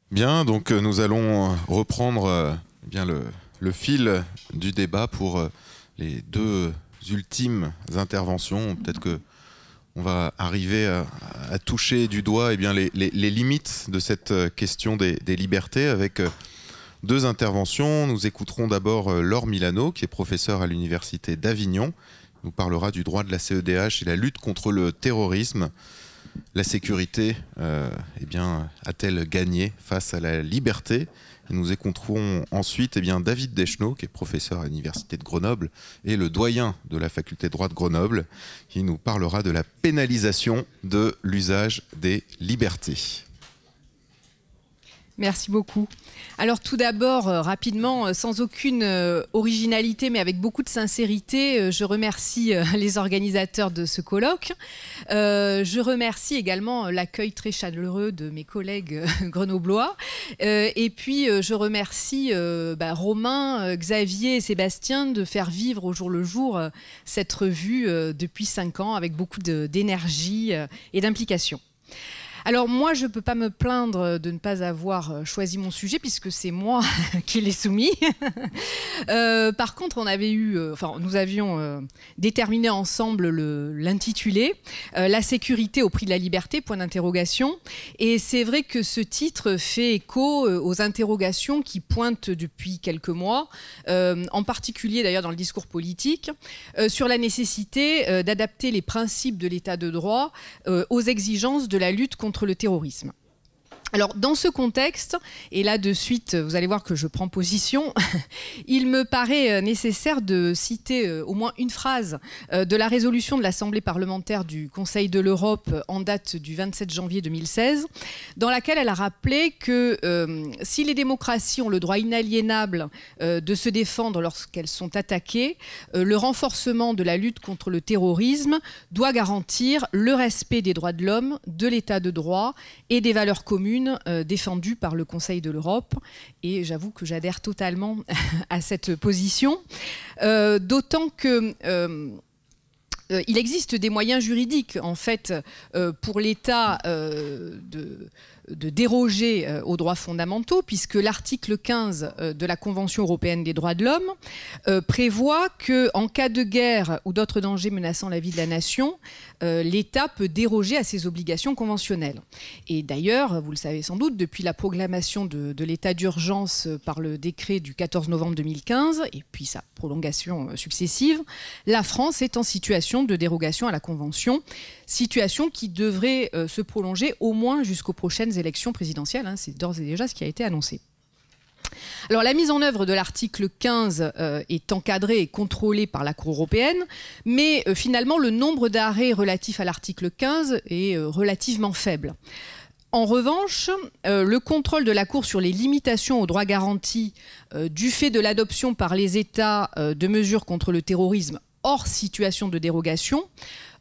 Bien, donc nous allons reprendre eh bien le fil du débat pour les deux ultimes interventions. Peut-être que on va arriver à toucher du doigt eh bien, les limites de cette question des libertés avec deux interventions. Nous écouterons d'abord Laure Milano, qui est professeure à l'Université d'Avignon. Elle nous parlera du droit de la CEDH et la lutte contre le terrorisme. La sécurité eh bien, a-t-elle gagné face à la liberté? Et nous écouterons ensuite eh bien, David Deschenaux, qui est professeur à l'Université de Grenoble et le doyen de la faculté de droit de Grenoble, qui nous parlera de la pénalisation de l'usage des libertés. Merci beaucoup. Alors tout d'abord, rapidement, sans aucune originalité, mais avec beaucoup de sincérité, je remercie les organisateurs de ce colloque. Je remercie également l'accueil très chaleureux de mes collègues grenoblois. Et puis, je remercie Romain, Xavier et Sébastien de faire vivre au jour le jour cette revue depuis 5 ans avec beaucoup d'énergie et d'implication. Alors moi, je ne peux pas me plaindre de ne pas avoir choisi mon sujet puisque c'est moi qui l'ai soumis. Par contre, nous avions déterminé ensemble l'intitulé La sécurité au prix de la liberté, point d'interrogation. Et c'est vrai que ce titre fait écho aux interrogations qui pointent depuis quelques mois, en particulier d'ailleurs dans le discours politique, sur la nécessité d'adapter les principes de l'état de droit aux exigences de la lutte contre le terrorisme. Alors, dans ce contexte, et là de suite, vous allez voir que je prends position, il me paraît nécessaire de citer au moins une phrase de la résolution de l'Assemblée parlementaire du Conseil de l'Europe en date du 27 janvier 2016, dans laquelle elle a rappelé que si les démocraties ont le droit inaliénable de se défendre lorsqu'elles sont attaquées, le renforcement de la lutte contre le terrorisme doit garantir le respect des droits de l'homme, de l'état de droit et des valeurs communes défendue par le Conseil de l'Europe. Et j'avoue que j'adhère totalement à cette position, d'autant que il existe des moyens juridiques en fait pour l'État de déroger aux droits fondamentaux, puisque l'article 15 de la Convention européenne des droits de l'homme prévoit qu'en cas de guerre ou d'autres dangers menaçant la vie de la nation, l'État peut déroger à ses obligations conventionnelles. Et d'ailleurs, vous le savez sans doute, depuis la proclamation de l'état d'urgence par le décret du 14 novembre 2015, et puis sa prolongation successive, la France est en situation de dérogation à la Convention, situation qui devrait se prolonger au moins jusqu'aux prochaines élections présidentielles. C'est d'ores et déjà ce qui a été annoncé. Alors, la mise en œuvre de l'article 15 est encadrée et contrôlée par la Cour européenne, mais finalement, le nombre d'arrêts relatifs à l'article 15 est relativement faible. En revanche, le contrôle de la Cour sur les limitations aux droits garantis du fait de l'adoption par les États de mesures contre le terrorisme hors situation de dérogation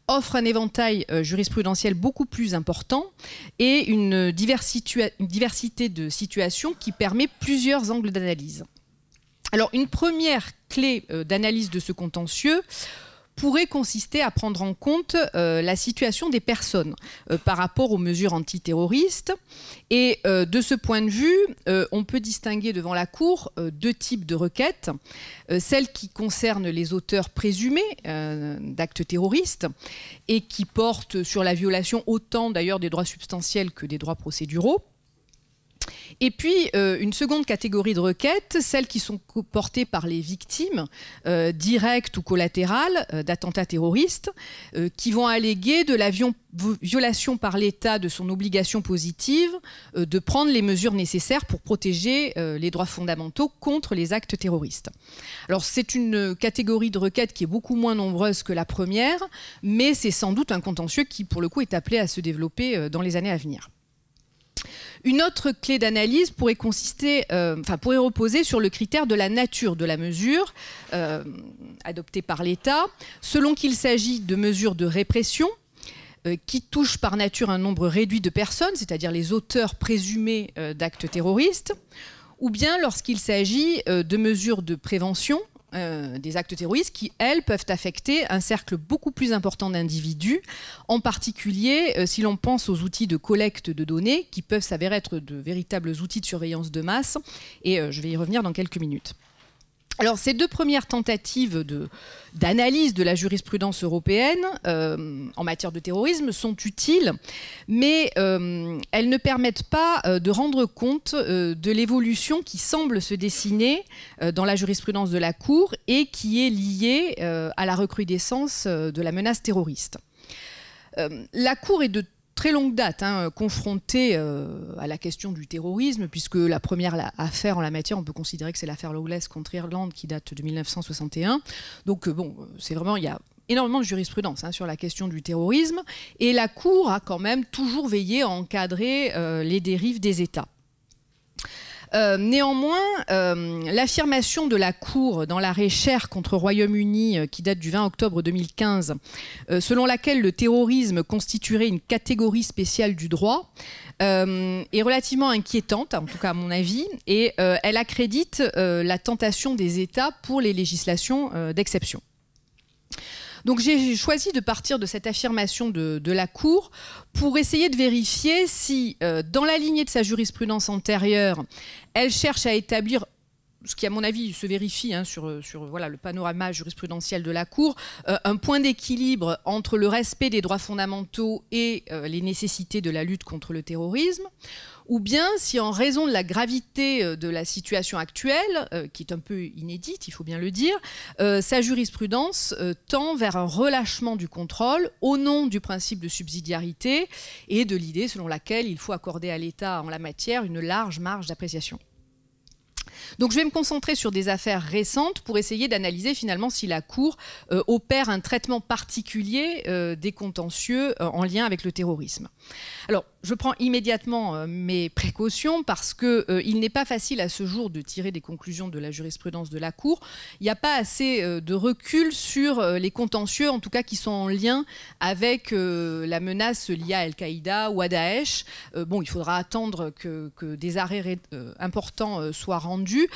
offre un éventail jurisprudentiel beaucoup plus important et une diversité de situations qui permet plusieurs angles d'analyse. Alors, une première clé d'analyse de ce contentieux pourrait consister à prendre en compte la situation des personnes par rapport aux mesures antiterroristes. Et de ce point de vue, on peut distinguer devant la Cour deux types de requêtes. Celles qui concernent les auteurs présumés d'actes terroristes et qui portent sur la violation autant d'ailleurs des droits substantiels que des droits procéduraux. Et puis, une seconde catégorie de requêtes, celles qui sont portées par les victimes directes ou collatérales d'attentats terroristes, qui vont alléguer de la violation par l'État de son obligation positive de prendre les mesures nécessaires pour protéger les droits fondamentaux contre les actes terroristes. Alors, c'est une catégorie de requêtes qui est beaucoup moins nombreuse que la première, mais c'est sans doute un contentieux qui, pour le coup, est appelé à se développer dans les années à venir. Une autre clé d'analyse pourrait reposer sur le critère de la nature de la mesure adoptée par l'État, selon qu'il s'agit de mesures de répression qui touchent par nature un nombre réduit de personnes, c'est-à-dire les auteurs présumés d'actes terroristes, ou bien lorsqu'il s'agit de mesures de prévention des actes terroristes qui, elles, peuvent affecter un cercle beaucoup plus important d'individus, en particulier si l'on pense aux outils de collecte de données qui peuvent s'avérer être de véritables outils de surveillance de masse, et je vais y revenir dans quelques minutes. Alors, ces deux premières tentatives d'analyse de la jurisprudence européenne en matière de terrorisme sont utiles, mais elles ne permettent pas de rendre compte de l'évolution qui semble se dessiner dans la jurisprudence de la Cour et qui est liée à la recrudescence de la menace terroriste. La Cour est de très longue date, confrontée à la question du terrorisme, puisque la première affaire en la matière, on peut considérer que c'est l'affaire Lawless contre Irlande qui date de 1961. Donc bon, c'est vraiment, il y a énormément de jurisprudence sur la question du terrorisme, et la Cour a quand même toujours veillé à encadrer les dérives des États. Néanmoins, l'affirmation de la Cour dans l'arrêt Sher contre Royaume-Uni qui date du 20 octobre 2015, selon laquelle le terrorisme constituerait une catégorie spéciale du droit, est relativement inquiétante, en tout cas à mon avis, et elle accrédite la tentation des États pour les législations d'exception. Donc j'ai choisi de partir de cette affirmation de la Cour pour essayer de vérifier si, dans la lignée de sa jurisprudence antérieure, elle cherche à établir, ce qui à mon avis se vérifie sur voilà, le panorama jurisprudentiel de la Cour, un point d'équilibre entre le respect des droits fondamentaux et les nécessités de la lutte contre le terrorisme, ou bien si en raison de la gravité de la situation actuelle, qui est un peu inédite, il faut bien le dire, sa jurisprudence tend vers un relâchement du contrôle au nom du principe de subsidiarité et de l'idée selon laquelle il faut accorder à l'État en la matière une large marge d'appréciation. Donc je vais me concentrer sur des affaires récentes pour essayer d'analyser finalement si la Cour opère un traitement particulier des contentieux en lien avec le terrorisme. Alors, je prends immédiatement mes précautions parce qu'il n'est pas facile à ce jour de tirer des conclusions de la jurisprudence de la Cour. Il n'y a pas assez de recul sur les contentieux, en tout cas qui sont en lien avec la menace liée à Al-Qaïda ou à Daesh. Bon, il faudra attendre que des arrêts importants soient rendus,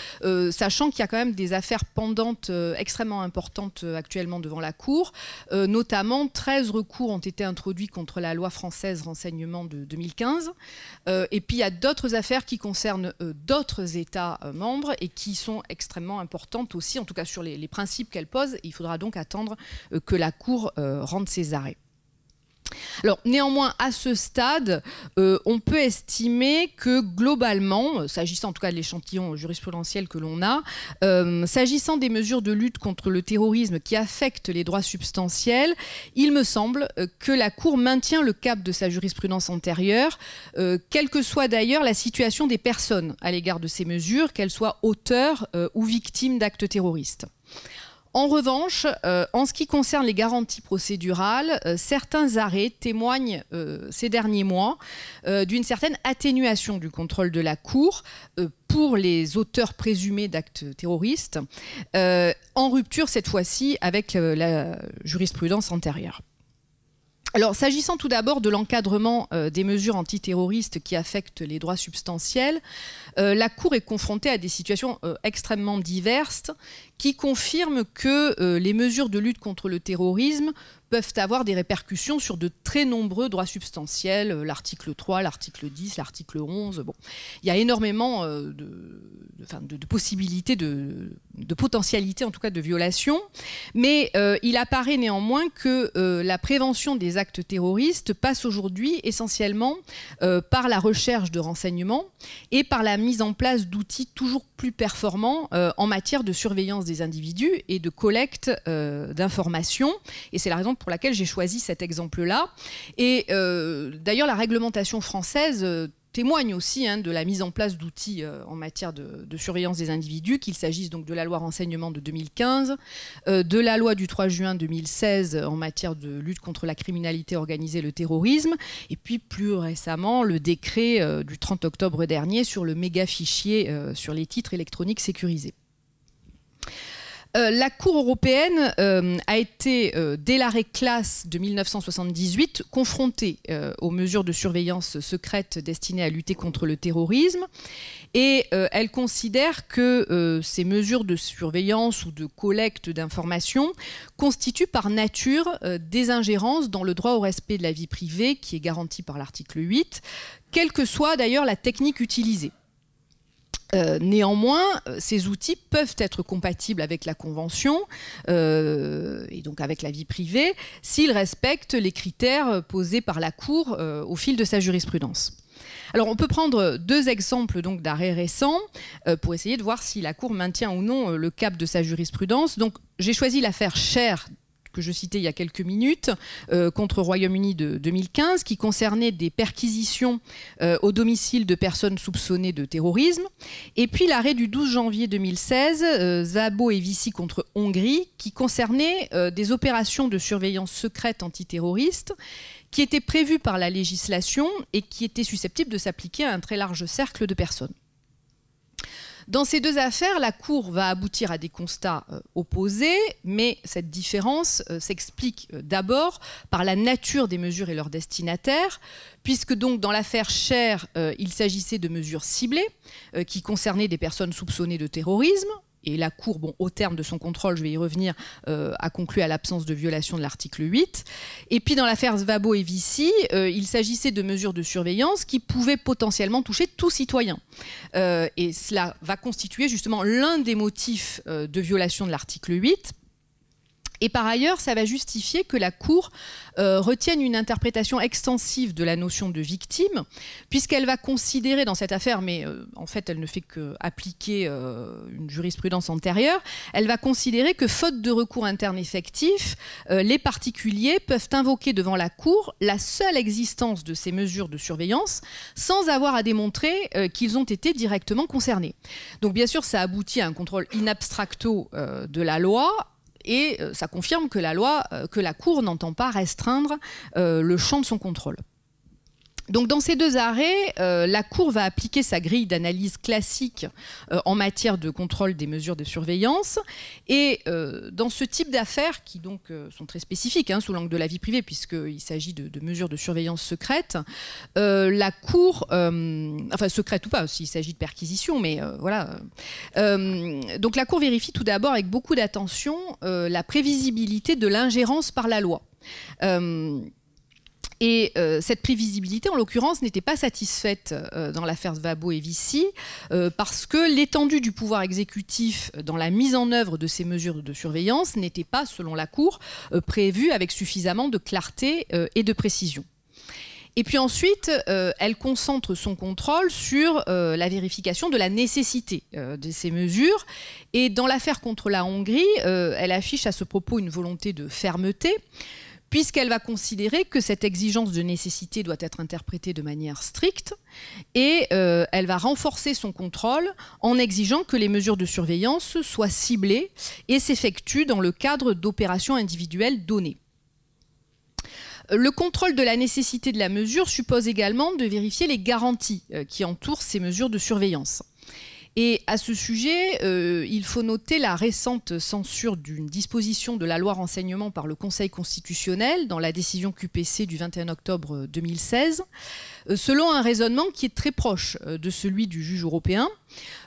sachant qu'il y a quand même des affaires pendantes extrêmement importantes actuellement devant la Cour. Notamment, 13 recours ont été introduits contre la loi française renseignement de 2015. Et puis il y a d'autres affaires qui concernent d'autres États membres et qui sont extrêmement importantes aussi, en tout cas sur les principes qu'elles posent. Il faudra donc attendre que la Cour rende ses arrêts. Alors, néanmoins, à ce stade, on peut estimer que globalement, s'agissant en tout cas de l'échantillon jurisprudentiel que l'on a, s'agissant des mesures de lutte contre le terrorisme qui affectent les droits substantiels, il me semble que la Cour maintient le cap de sa jurisprudence antérieure, quelle que soit d'ailleurs la situation des personnes à l'égard de ces mesures, qu'elles soient auteurs ou victimes d'actes terroristes. En revanche, en ce qui concerne les garanties procédurales, certains arrêts témoignent ces derniers mois d'une certaine atténuation du contrôle de la Cour pour les auteurs présumés d'actes terroristes, en rupture cette fois-ci avec la jurisprudence antérieure. Alors, s'agissant tout d'abord de l'encadrement des mesures antiterroristes qui affectent les droits substantiels, la Cour est confrontée à des situations extrêmement diverses qui confirment que les mesures de lutte contre le terrorisme peuvent avoir des répercussions sur de très nombreux droits substantiels, l'article 3, l'article 10, l'article 11. Bon. Il y a énormément de possibilités, de potentialités en tout cas de violation, mais il apparaît néanmoins que la prévention des actes terroristes passe aujourd'hui essentiellement par la recherche de renseignements et par la mise en place d'outils toujours plus performants en matière de surveillance des individus et de collecte d'informations. Et c'est la raison pour laquelle j'ai choisi cet exemple-là. Et d'ailleurs, la réglementation française témoigne aussi de la mise en place d'outils en matière de surveillance des individus, qu'il s'agisse donc de la loi renseignement de 2015, de la loi du 3 juin 2016 en matière de lutte contre la criminalité organisée et le terrorisme, et puis plus récemment le décret du 30 octobre dernier sur le méga fichier sur les titres électroniques sécurisés. La Cour européenne a été, dès l'arrêt Classe de 1978, confrontée aux mesures de surveillance secrète destinées à lutter contre le terrorisme. Et elle considère que ces mesures de surveillance ou de collecte d'informations constituent par nature des ingérences dans le droit au respect de la vie privée qui est garanti par l'article 8, quelle que soit d'ailleurs la technique utilisée. Néanmoins, ces outils peuvent être compatibles avec la Convention et donc avec la vie privée s'ils respectent les critères posés par la Cour au fil de sa jurisprudence. Alors on peut prendre deux exemples donc d'arrêts récents pour essayer de voir si la Cour maintient ou non le cap de sa jurisprudence. Donc j'ai choisi l'affaire Sher, que je citais il y a quelques minutes, contre Royaume-Uni de 2015, qui concernait des perquisitions au domicile de personnes soupçonnées de terrorisme. Et puis l'arrêt du 12 janvier 2016, Szabo et Vici contre Hongrie, qui concernait des opérations de surveillance secrète antiterroriste qui étaient prévues par la législation et qui étaient susceptibles de s'appliquer à un très large cercle de personnes. Dans ces deux affaires, la Cour va aboutir à des constats opposés, mais cette différence s'explique d'abord par la nature des mesures et leurs destinataires, puisque donc dans l'affaire Sher, il s'agissait de mesures ciblées qui concernaient des personnes soupçonnées de terrorisme. Et la Cour, bon, au terme de son contrôle, je vais y revenir, a conclu à l'absence de violation de l'article 8. Et puis dans l'affaire Szabo et Vici, il s'agissait de mesures de surveillance qui pouvaient potentiellement toucher tout citoyen. Et cela va constituer justement l'un des motifs de violation de l'article 8. Et par ailleurs, ça va justifier que la Cour retienne une interprétation extensive de la notion de victime, puisqu'elle va considérer dans cette affaire, mais en fait elle ne fait qu'appliquer une jurisprudence antérieure, elle va considérer que faute de recours interne effectif, les particuliers peuvent invoquer devant la Cour la seule existence de ces mesures de surveillance sans avoir à démontrer qu'ils ont été directement concernés. Donc bien sûr, ça aboutit à un contrôle in abstracto de la loi. Et ça confirme que la Cour n'entend pas restreindre le champ de son contrôle. Donc dans ces deux arrêts, la Cour va appliquer sa grille d'analyse classique en matière de contrôle des mesures de surveillance. Et dans ce type d'affaires, qui donc sont très spécifiques sous l'angle de la vie privée, puisqu'il s'agit de mesures de surveillance secrètes, la Cour, enfin secrète ou pas, s'il s'agit de perquisition, mais voilà. Donc la Cour vérifie tout d'abord avec beaucoup d'attention la prévisibilité de l'ingérence par la loi. Et cette prévisibilité, en l'occurrence, n'était pas satisfaite dans l'affaire Szabo et Vici, parce que l'étendue du pouvoir exécutif dans la mise en œuvre de ces mesures de surveillance n'était pas, selon la Cour, prévue avec suffisamment de clarté et de précision. Et puis ensuite, elle concentre son contrôle sur la vérification de la nécessité de ces mesures. Et dans l'affaire contre la Hongrie, elle affiche à ce propos une volonté de fermeté, puisqu'elle va considérer que cette exigence de nécessité doit être interprétée de manière stricte, et elle va renforcer son contrôle en exigeant que les mesures de surveillance soient ciblées et s'effectuent dans le cadre d'opérations individuelles données. Le contrôle de la nécessité de la mesure suppose également de vérifier les garanties qui entourent ces mesures de surveillance. Et à ce sujet, il faut noter la récente censure d'une disposition de la loi renseignement par le Conseil constitutionnel dans la décision QPC du 21 octobre 2016, selon un raisonnement qui est très proche de celui du juge européen,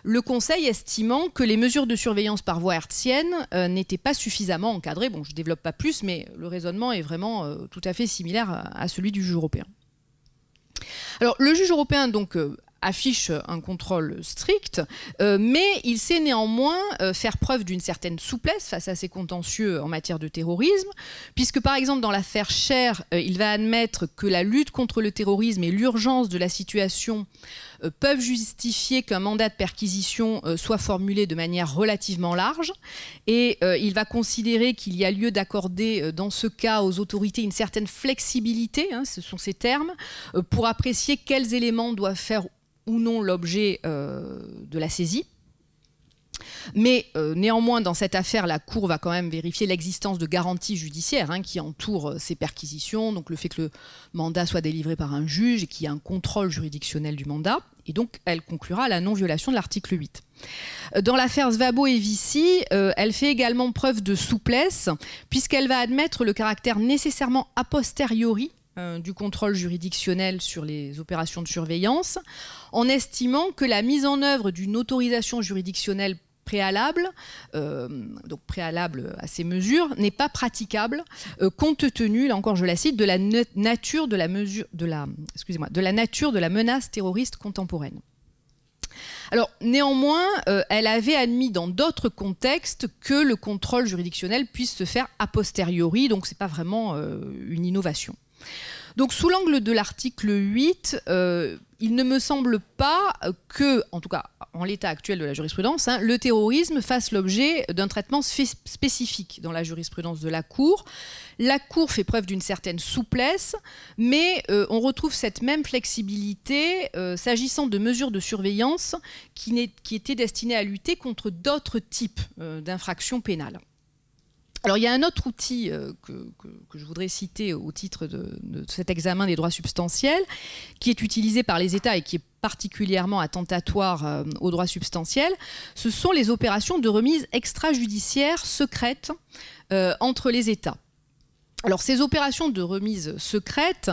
le Conseil estimant que les mesures de surveillance par voie hertzienne n'étaient pas suffisamment encadrées. Bon, je ne développe pas plus, mais le raisonnement est vraiment tout à fait similaire à celui du juge européen. Alors, le juge européen, donc, affiche un contrôle strict, mais il sait néanmoins faire preuve d'une certaine souplesse face à ces contentieux en matière de terrorisme, puisque par exemple dans l'affaire Sher, il va admettre que la lutte contre le terrorisme et l'urgence de la situation peuvent justifier qu'un mandat de perquisition soit formulé de manière relativement large, et il va considérer qu'il y a lieu d'accorder dans ce cas aux autorités une certaine flexibilité, ce sont ces termes, pour apprécier quels éléments doivent faire ou non l'objet de la saisie. Mais néanmoins, dans cette affaire, la Cour va quand même vérifier l'existence de garanties judiciaires qui entourent ces perquisitions, donc le fait que le mandat soit délivré par un juge et qu'il y ait un contrôle juridictionnel du mandat. Et donc, elle conclura à la non-violation de l'article 8. Dans l'affaire Szabo et Vici, elle fait également preuve de souplesse, puisqu'elle va admettre le caractère nécessairement a posteriori du contrôle juridictionnel sur les opérations de surveillance, en estimant que la mise en œuvre d'une autorisation juridictionnelle préalable, donc préalable à ces mesures, n'est pas praticable compte tenu, là encore je la cite, de la nature de la menace terroriste contemporaine. Alors néanmoins, elle avait admis dans d'autres contextes que le contrôle juridictionnel puisse se faire a posteriori, donc c'est pas vraiment une innovation. Donc sous l'angle de l'article 8, il ne me semble pas que, en tout cas en l'état actuel de la jurisprudence, le terrorisme fasse l'objet d'un traitement spécifique dans la jurisprudence de la Cour. La Cour fait preuve d'une certaine souplesse, mais on retrouve cette même flexibilité s'agissant de mesures de surveillance qui étaient destinées à lutter contre d'autres types d'infractions pénales. Alors il y a un autre outil que je voudrais citer au titre de cet examen des droits substantiels, qui est utilisé par les États et qui est particulièrement attentatoire aux droits substantiels. Ce sont les opérations de remise extrajudiciaire secrète entre les États. Alors ces opérations de remise secrète,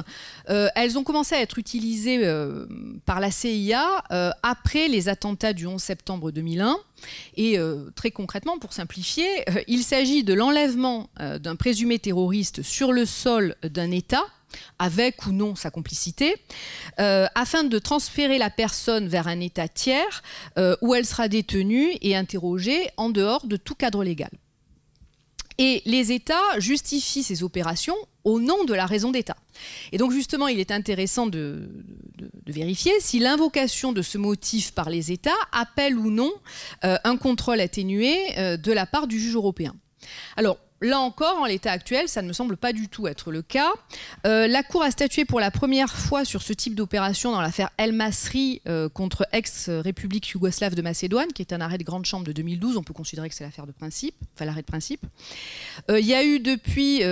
elles ont commencé à être utilisées par la CIA après les attentats du 11 septembre 2001. Et très concrètement, pour simplifier, il s'agit de l'enlèvement d'un présumé terroriste sur le sol d'un État, avec ou non sa complicité, afin de transférer la personne vers un État tiers où elle sera détenue et interrogée en dehors de tout cadre légal. Et les États justifient ces opérations au nom de la raison d'État. Et donc justement, il est intéressant de vérifier si l'invocation de ce motif par les États appelle ou non un contrôle atténué de la part du juge européen. Alors, là encore, en l'état actuel, ça ne me semble pas du tout être le cas. La Cour a statué pour la première fois sur ce type d'opération dans l'affaire El Masri contre ex-République yougoslave de Macédoine, qui est un arrêt de grande chambre de 2012. On peut considérer que c'est l'affaire de principe, enfin l'arrêt de principe. Il y a eu depuis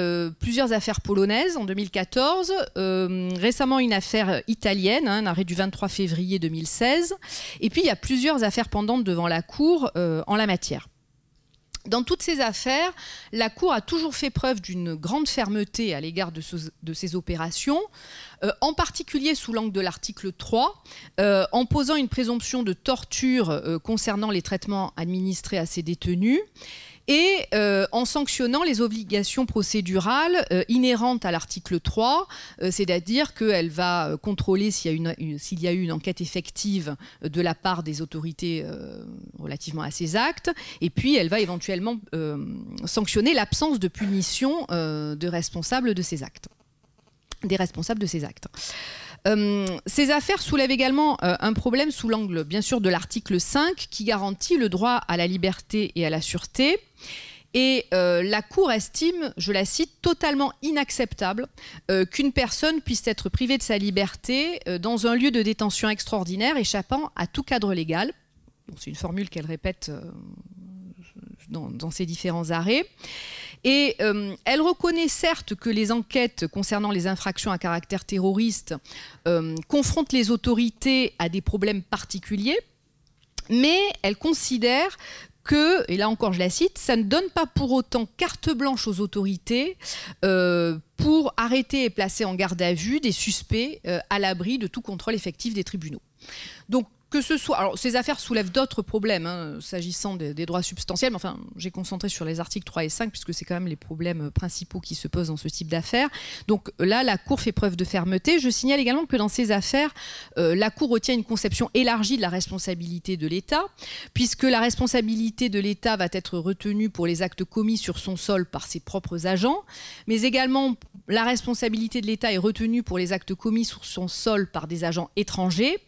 plusieurs affaires polonaises en 2014, récemment une affaire italienne, un arrêt du 23 février 2016, et puis il y a plusieurs affaires pendantes devant la Cour en la matière. Dans toutes ces affaires, la Cour a toujours fait preuve d'une grande fermeté à l'égard de ces opérations, en particulier sous l'angle de l'article 3, en posant une présomption de torture concernant les traitements administrés à ces détenus, et en sanctionnant les obligations procédurales inhérentes à l'article 3, c'est-à-dire qu'elle va contrôler s'il y a eu une enquête effective de la part des autorités relativement à ces actes, et puis elle va éventuellement sanctionner l'absence de punition des responsables de ces actes. Ces affaires soulèvent également un problème sous l'angle, bien sûr, de l'article 5 qui garantit le droit à la liberté et à la sûreté. Et la Cour estime, je la cite, totalement inacceptable qu'une personne puisse être privée de sa liberté dans un lieu de détention extraordinaire échappant à tout cadre légal. C'est une formule qu'elle répète dans ses différents arrêts. Et elle reconnaît certes que les enquêtes concernant les infractions à caractère terroriste confrontent les autorités à des problèmes particuliers, mais elle considère que, et là encore je la cite, ça ne donne pas pour autant carte blanche aux autorités pour arrêter et placer en garde à vue des suspects à l'abri de tout contrôle effectif des tribunaux. Donc, que ce soit, alors ces affaires soulèvent d'autres problèmes s'agissant des droits substantiels, mais enfin j'ai concentré sur les articles 3 et 5 puisque c'est quand même les problèmes principaux qui se posent dans ce type d'affaires. Donc là, la Cour fait preuve de fermeté. Je signale également que dans ces affaires, la Cour retient une conception élargie de la responsabilité de l'État, puisque la responsabilité de l'État va être retenue pour les actes commis sur son sol par ses propres agents, mais également la responsabilité de l'État est retenue pour les actes commis sur son sol par des agents étrangers,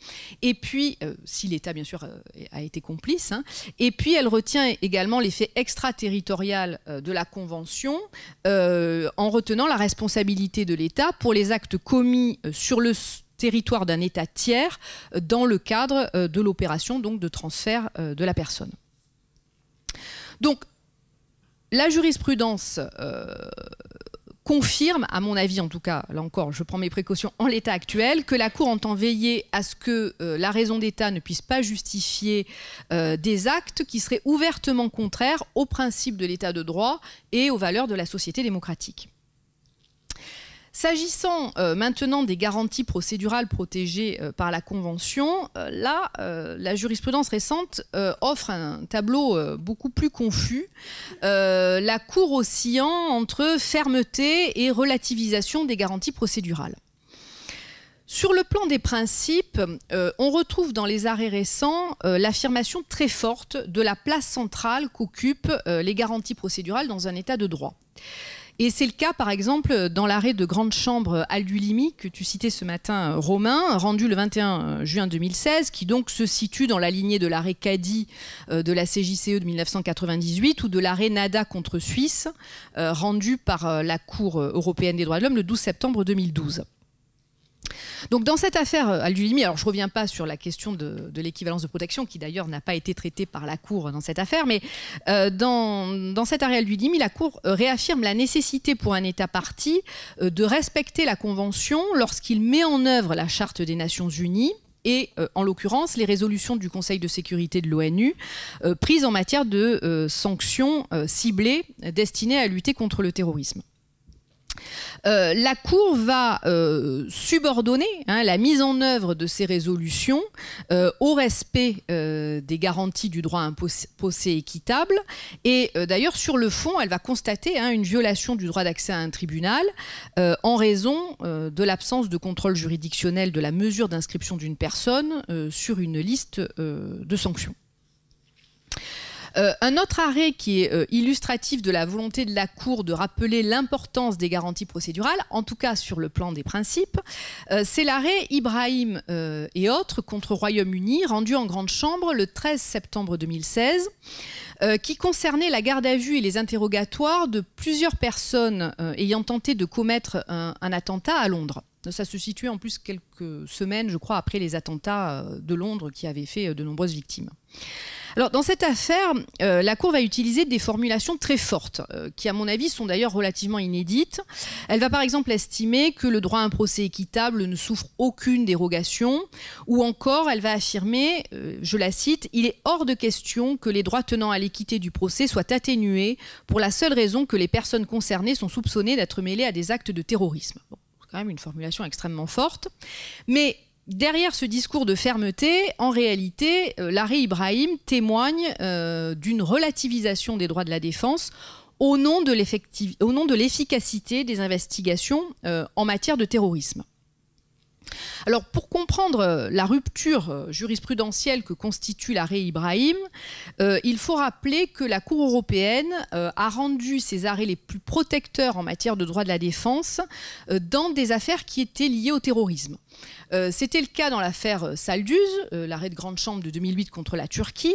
et puis si l'État, bien sûr, a été complice. Et puis, elle retient également l'effet extraterritorial de la Convention en retenant la responsabilité de l'État pour les actes commis sur le territoire d'un État tiers dans le cadre de l'opération donc de transfert de la personne. Donc, la jurisprudence confirme, à mon avis en tout cas, là encore, je prends mes précautions en l'état actuel, que la Cour entend veiller à ce que la raison d'État ne puisse pas justifier des actes qui seraient ouvertement contraires aux principes de l'État de droit et aux valeurs de la société démocratique. S'agissant maintenant des garanties procédurales protégées par la Convention, là, la jurisprudence récente offre un tableau beaucoup plus confus, la Cour oscillant entre fermeté et relativisation des garanties procédurales. Sur le plan des principes, on retrouve dans les arrêts récents l'affirmation très forte de la place centrale qu'occupent les garanties procédurales dans un État de droit. Et c'est le cas, par exemple, dans l'arrêt de grande chambre Aldulimi, que tu citais ce matin, Romain, rendu le 21 juin 2016, qui donc se situe dans la lignée de l'arrêt Cady de la CJCE de 1998 ou de l'arrêt Nada contre Suisse, rendu par la Cour européenne des droits de l'homme le 12 septembre 2012. Donc dans cette affaire Aldulimi, alors je ne reviens pas sur la question de l'équivalence de protection, qui d'ailleurs n'a pas été traitée par la Cour dans cette affaire, mais dans cet arrêt Aldulimi, la Cour réaffirme la nécessité pour un État parti de respecter la Convention lorsqu'il met en œuvre la Charte des Nations Unies et, en l'occurrence, les résolutions du Conseil de sécurité de l'ONU prises en matière de sanctions ciblées destinées à lutter contre le terrorisme. La Cour va subordonner la mise en œuvre de ces résolutions au respect des garanties du droit à un procès équitable. Et d'ailleurs, sur le fond, elle va constater une violation du droit d'accès à un tribunal en raison de l'absence de contrôle juridictionnel de la mesure d'inscription d'une personne sur une liste de sanctions. Un autre arrêt qui est illustratif de la volonté de la Cour de rappeler l'importance des garanties procédurales, en tout cas sur le plan des principes, c'est l'arrêt Ibrahim et autres contre Royaume-Uni, rendu en Grande Chambre le 13 septembre 2016, qui concernait la garde à vue et les interrogatoires de plusieurs personnes ayant tenté de commettre un attentat à Londres. Ça se situait en plus quelques semaines, je crois, après les attentats de Londres qui avaient fait de nombreuses victimes. Alors, dans cette affaire, la Cour va utiliser des formulations très fortes, qui, à mon avis, sont d'ailleurs relativement inédites. Elle va par exemple estimer que le droit à un procès équitable ne souffre aucune dérogation, ou encore, elle va affirmer, je la cite, « Il est hors de question que les droits tenant à l'équité du procès soient atténués pour la seule raison que les personnes concernées sont soupçonnées d'être mêlées à des actes de terrorisme. » Bon, c'est quand même une formulation extrêmement forte, mais derrière ce discours de fermeté, en réalité, l'arrêt Ibrahim témoigne d'une relativisation des droits de la défense au nom de l'efficacité des investigations en matière de terrorisme. Alors, pour comprendre la rupture jurisprudentielle que constitue l'arrêt Ibrahim, il faut rappeler que la Cour européenne a rendu ses arrêts les plus protecteurs en matière de droit de la défense dans des affaires qui étaient liées au terrorisme. C'était le cas dans l'affaire Salduz, l'arrêt de grande chambre de 2008 contre la Turquie,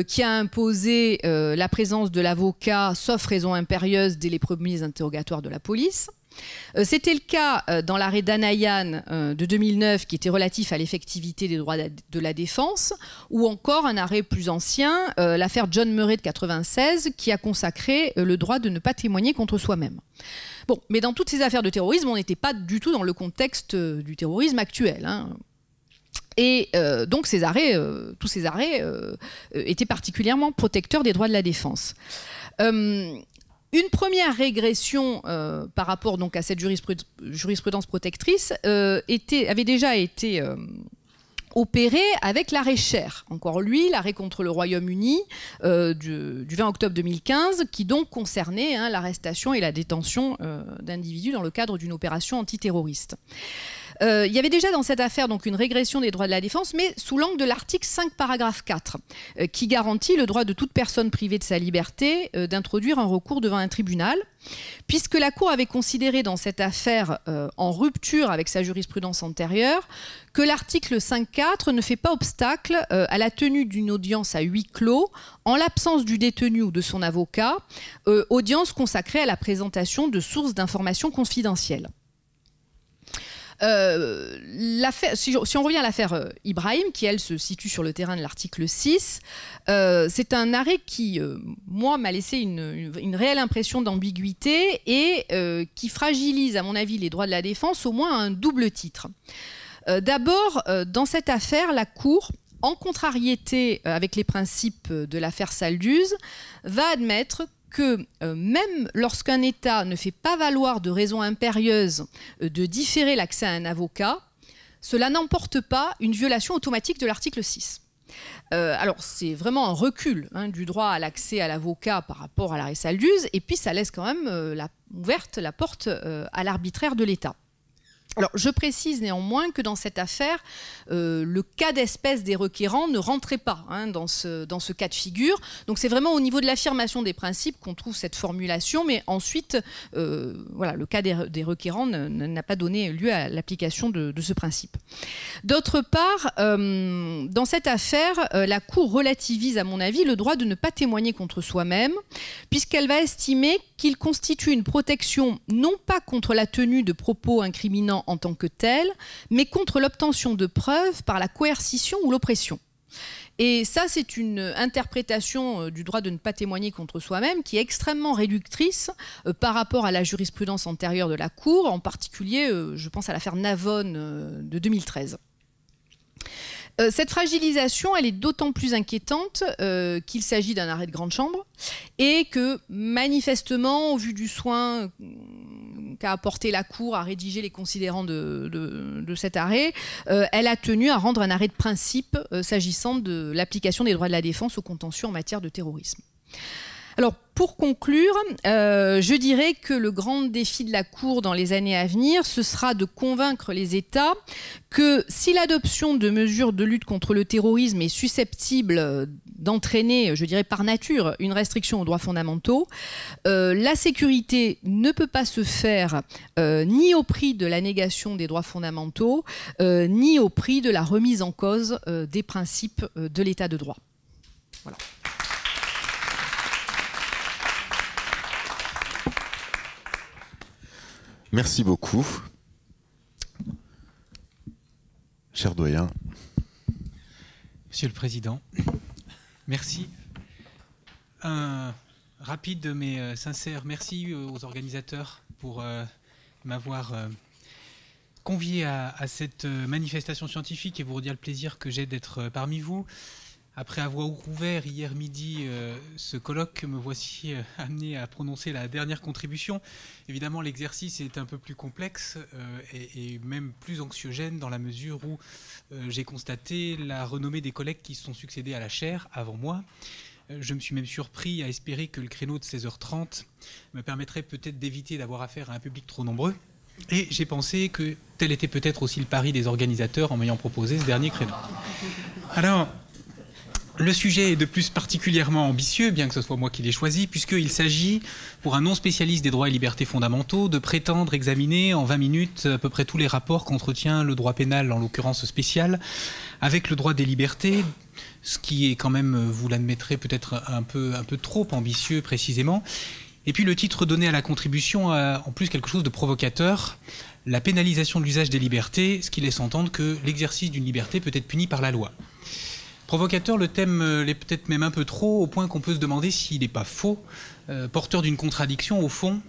qui a imposé la présence de l'avocat, sauf raison impérieuse, dès les premiers interrogatoires de la police. C'était le cas dans l'arrêt Danayan de 2009 qui était relatif à l'effectivité des droits de la défense, ou encore un arrêt plus ancien, l'affaire John Murray de 1996 qui a consacré le droit de ne pas témoigner contre soi-même. Bon, mais dans toutes ces affaires de terrorisme, on n'était pas du tout dans le contexte du terrorisme actuel. Et donc tous ces arrêts étaient particulièrement protecteurs des droits de la défense. Une première régression par rapport donc, à cette jurisprudence protectrice avait déjà été opérée avec l'arrêt Cher. Encore lui, l'arrêt contre le Royaume-Uni du 20 octobre 2015, qui donc concernait l'arrestation et la détention d'individus dans le cadre d'une opération antiterroriste. Il y avait déjà dans cette affaire donc, une régression des droits de la défense, mais sous l'angle de l'article 5, paragraphe 4, qui garantit le droit de toute personne privée de sa liberté d'introduire un recours devant un tribunal, puisque la Cour avait considéré dans cette affaire, en rupture avec sa jurisprudence antérieure, que l'article 5.4 ne fait pas obstacle à la tenue d'une audience à huis clos, en l'absence du détenu ou de son avocat, audience consacrée à la présentation de sources d'informations confidentielles. Si on revient à l'affaire Ibrahim, qui elle se situe sur le terrain de l'article 6, c'est un arrêt qui, moi, m'a laissé une réelle impression d'ambiguïté et qui fragilise, à mon avis, les droits de la défense au moins à un double titre. D'abord, dans cette affaire, la Cour, en contrariété avec les principes de l'affaire Salduz, va admettre que même lorsqu'un État ne fait pas valoir de raisons impérieuses de différer l'accès à un avocat, cela n'emporte pas une violation automatique de l'article 6. Alors c'est vraiment un recul du droit à l'accès à l'avocat par rapport à l'arrêt Salduz, et puis ça laisse quand même ouverte la porte à l'arbitraire de l'État. Alors, je précise néanmoins que dans cette affaire, le cas d'espèce des requérants ne rentrait pas dans ce cas de figure. Donc, c'est vraiment au niveau de l'affirmation des principes qu'on trouve cette formulation. Mais ensuite, voilà, le cas des requérants n'a pas donné lieu à l'application de ce principe. D'autre part, dans cette affaire, la Cour relativise, à mon avis, le droit de ne pas témoigner contre soi-même, puisqu'elle va estimer qu'il constitue une protection non pas contre la tenue de propos incriminants en tant que tel, mais contre l'obtention de preuves par la coercition ou l'oppression. Et ça, c'est une interprétation du droit de ne pas témoigner contre soi-même qui est extrêmement réductrice par rapport à la jurisprudence antérieure de la Cour, en particulier, je pense à l'affaire Navone de 2013. Cette fragilisation, elle est d'autant plus inquiétante qu'il s'agit d'un arrêt de grande chambre et que, manifestement, au vu du soin qu'a apporté la Cour à rédiger les considérants de cet arrêt, elle a tenu à rendre un arrêt de principe s'agissant de l'application des droits de la défense au contentieux en matière de terrorisme. Alors, pour conclure, je dirais que le grand défi de la Cour dans les années à venir, ce sera de convaincre les États que si l'adoption de mesures de lutte contre le terrorisme est susceptible d'entraîner, je dirais par nature, une restriction aux droits fondamentaux, la sécurité ne peut pas se faire ni au prix de la négation des droits fondamentaux, ni au prix de la remise en cause des principes de l'état de droit. Voilà. Merci beaucoup. Cher doyen. Monsieur le Président, merci. Un rapide mais sincère merci aux organisateurs pour m'avoir convié à cette manifestation scientifique et vous redire le plaisir que j'ai d'être parmi vous. Après avoir ouvert hier midi ce colloque, me voici amené à prononcer la dernière contribution. Évidemment, l'exercice est un peu plus complexe et même plus anxiogène dans la mesure où j'ai constaté la renommée des collègues qui se sont succédés à la chaire avant moi. Je me suis même surpris à espérer que le créneau de 16h30 me permettrait peut-être d'éviter d'avoir affaire à un public trop nombreux. Et j'ai pensé que tel était peut-être aussi le pari des organisateurs en m'ayant proposé ce dernier créneau. Alors, le sujet est de plus particulièrement ambitieux, bien que ce soit moi qui l'ai choisi, puisqu'il s'agit, pour un non-spécialiste des droits et libertés fondamentaux, de prétendre examiner en 20 minutes à peu près tous les rapports qu'entretient le droit pénal, en l'occurrence spécial, avec le droit des libertés, ce qui est quand même, vous l'admettrez, peut-être un peu trop ambitieux précisément. Et puis le titre donné à la contribution a en plus quelque chose de provocateur, la pénalisation de l'usage des libertés, ce qui laisse entendre que l'exercice d'une liberté peut être puni par la loi. Provocateur, le thème l'est peut-être même un peu trop, au point qu'on peut se demander s'il n'est pas faux, porteur d'une contradiction au fond,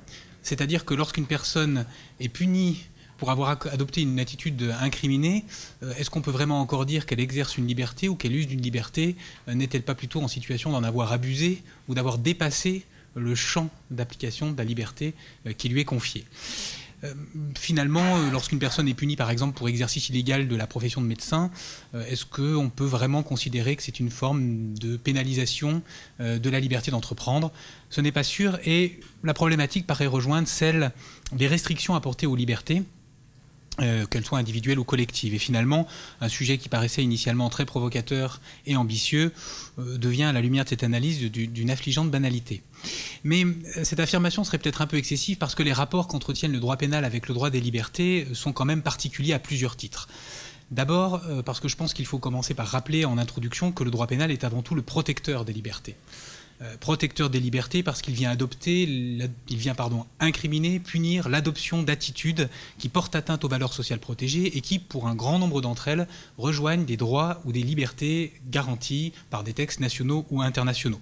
c'est-à-dire que lorsqu'une personne est punie pour avoir adopté une attitude incriminée, est-ce qu'on peut vraiment encore dire qu'elle exerce une liberté ou qu'elle use d'une liberté? N'est-elle pas plutôt en situation d'en avoir abusé ou d'avoir dépassé le champ d'application de la liberté qui lui est confiée? Finalement, lorsqu'une personne est punie, par exemple, pour exercice illégal de la profession de médecin, est-ce qu'on peut vraiment considérer que c'est une forme de pénalisation de la liberté d'entreprendre? Ce n'est pas sûr, et la problématique paraît rejoindre celle des restrictions apportées aux libertés, qu'elles soient individuelles ou collectives. Et finalement, un sujet qui paraissait initialement très provocateur et ambitieux devient, à la lumière de cette analyse, d'une affligeante banalité. Mais cette affirmation serait peut-être un peu excessive parce que les rapports qu'entretiennent le droit pénal avec le droit des libertés sont quand même particuliers à plusieurs titres. D'abord, parce que je pense qu'il faut commencer par rappeler en introduction que le droit pénal est avant tout le protecteur des libertés. protecteur des libertés parce qu'il vient incriminer, punir l'adoption d'attitudes qui portent atteinte aux valeurs sociales protégées et qui, pour un grand nombre d'entre elles, rejoignent des droits ou des libertés garantis par des textes nationaux ou internationaux.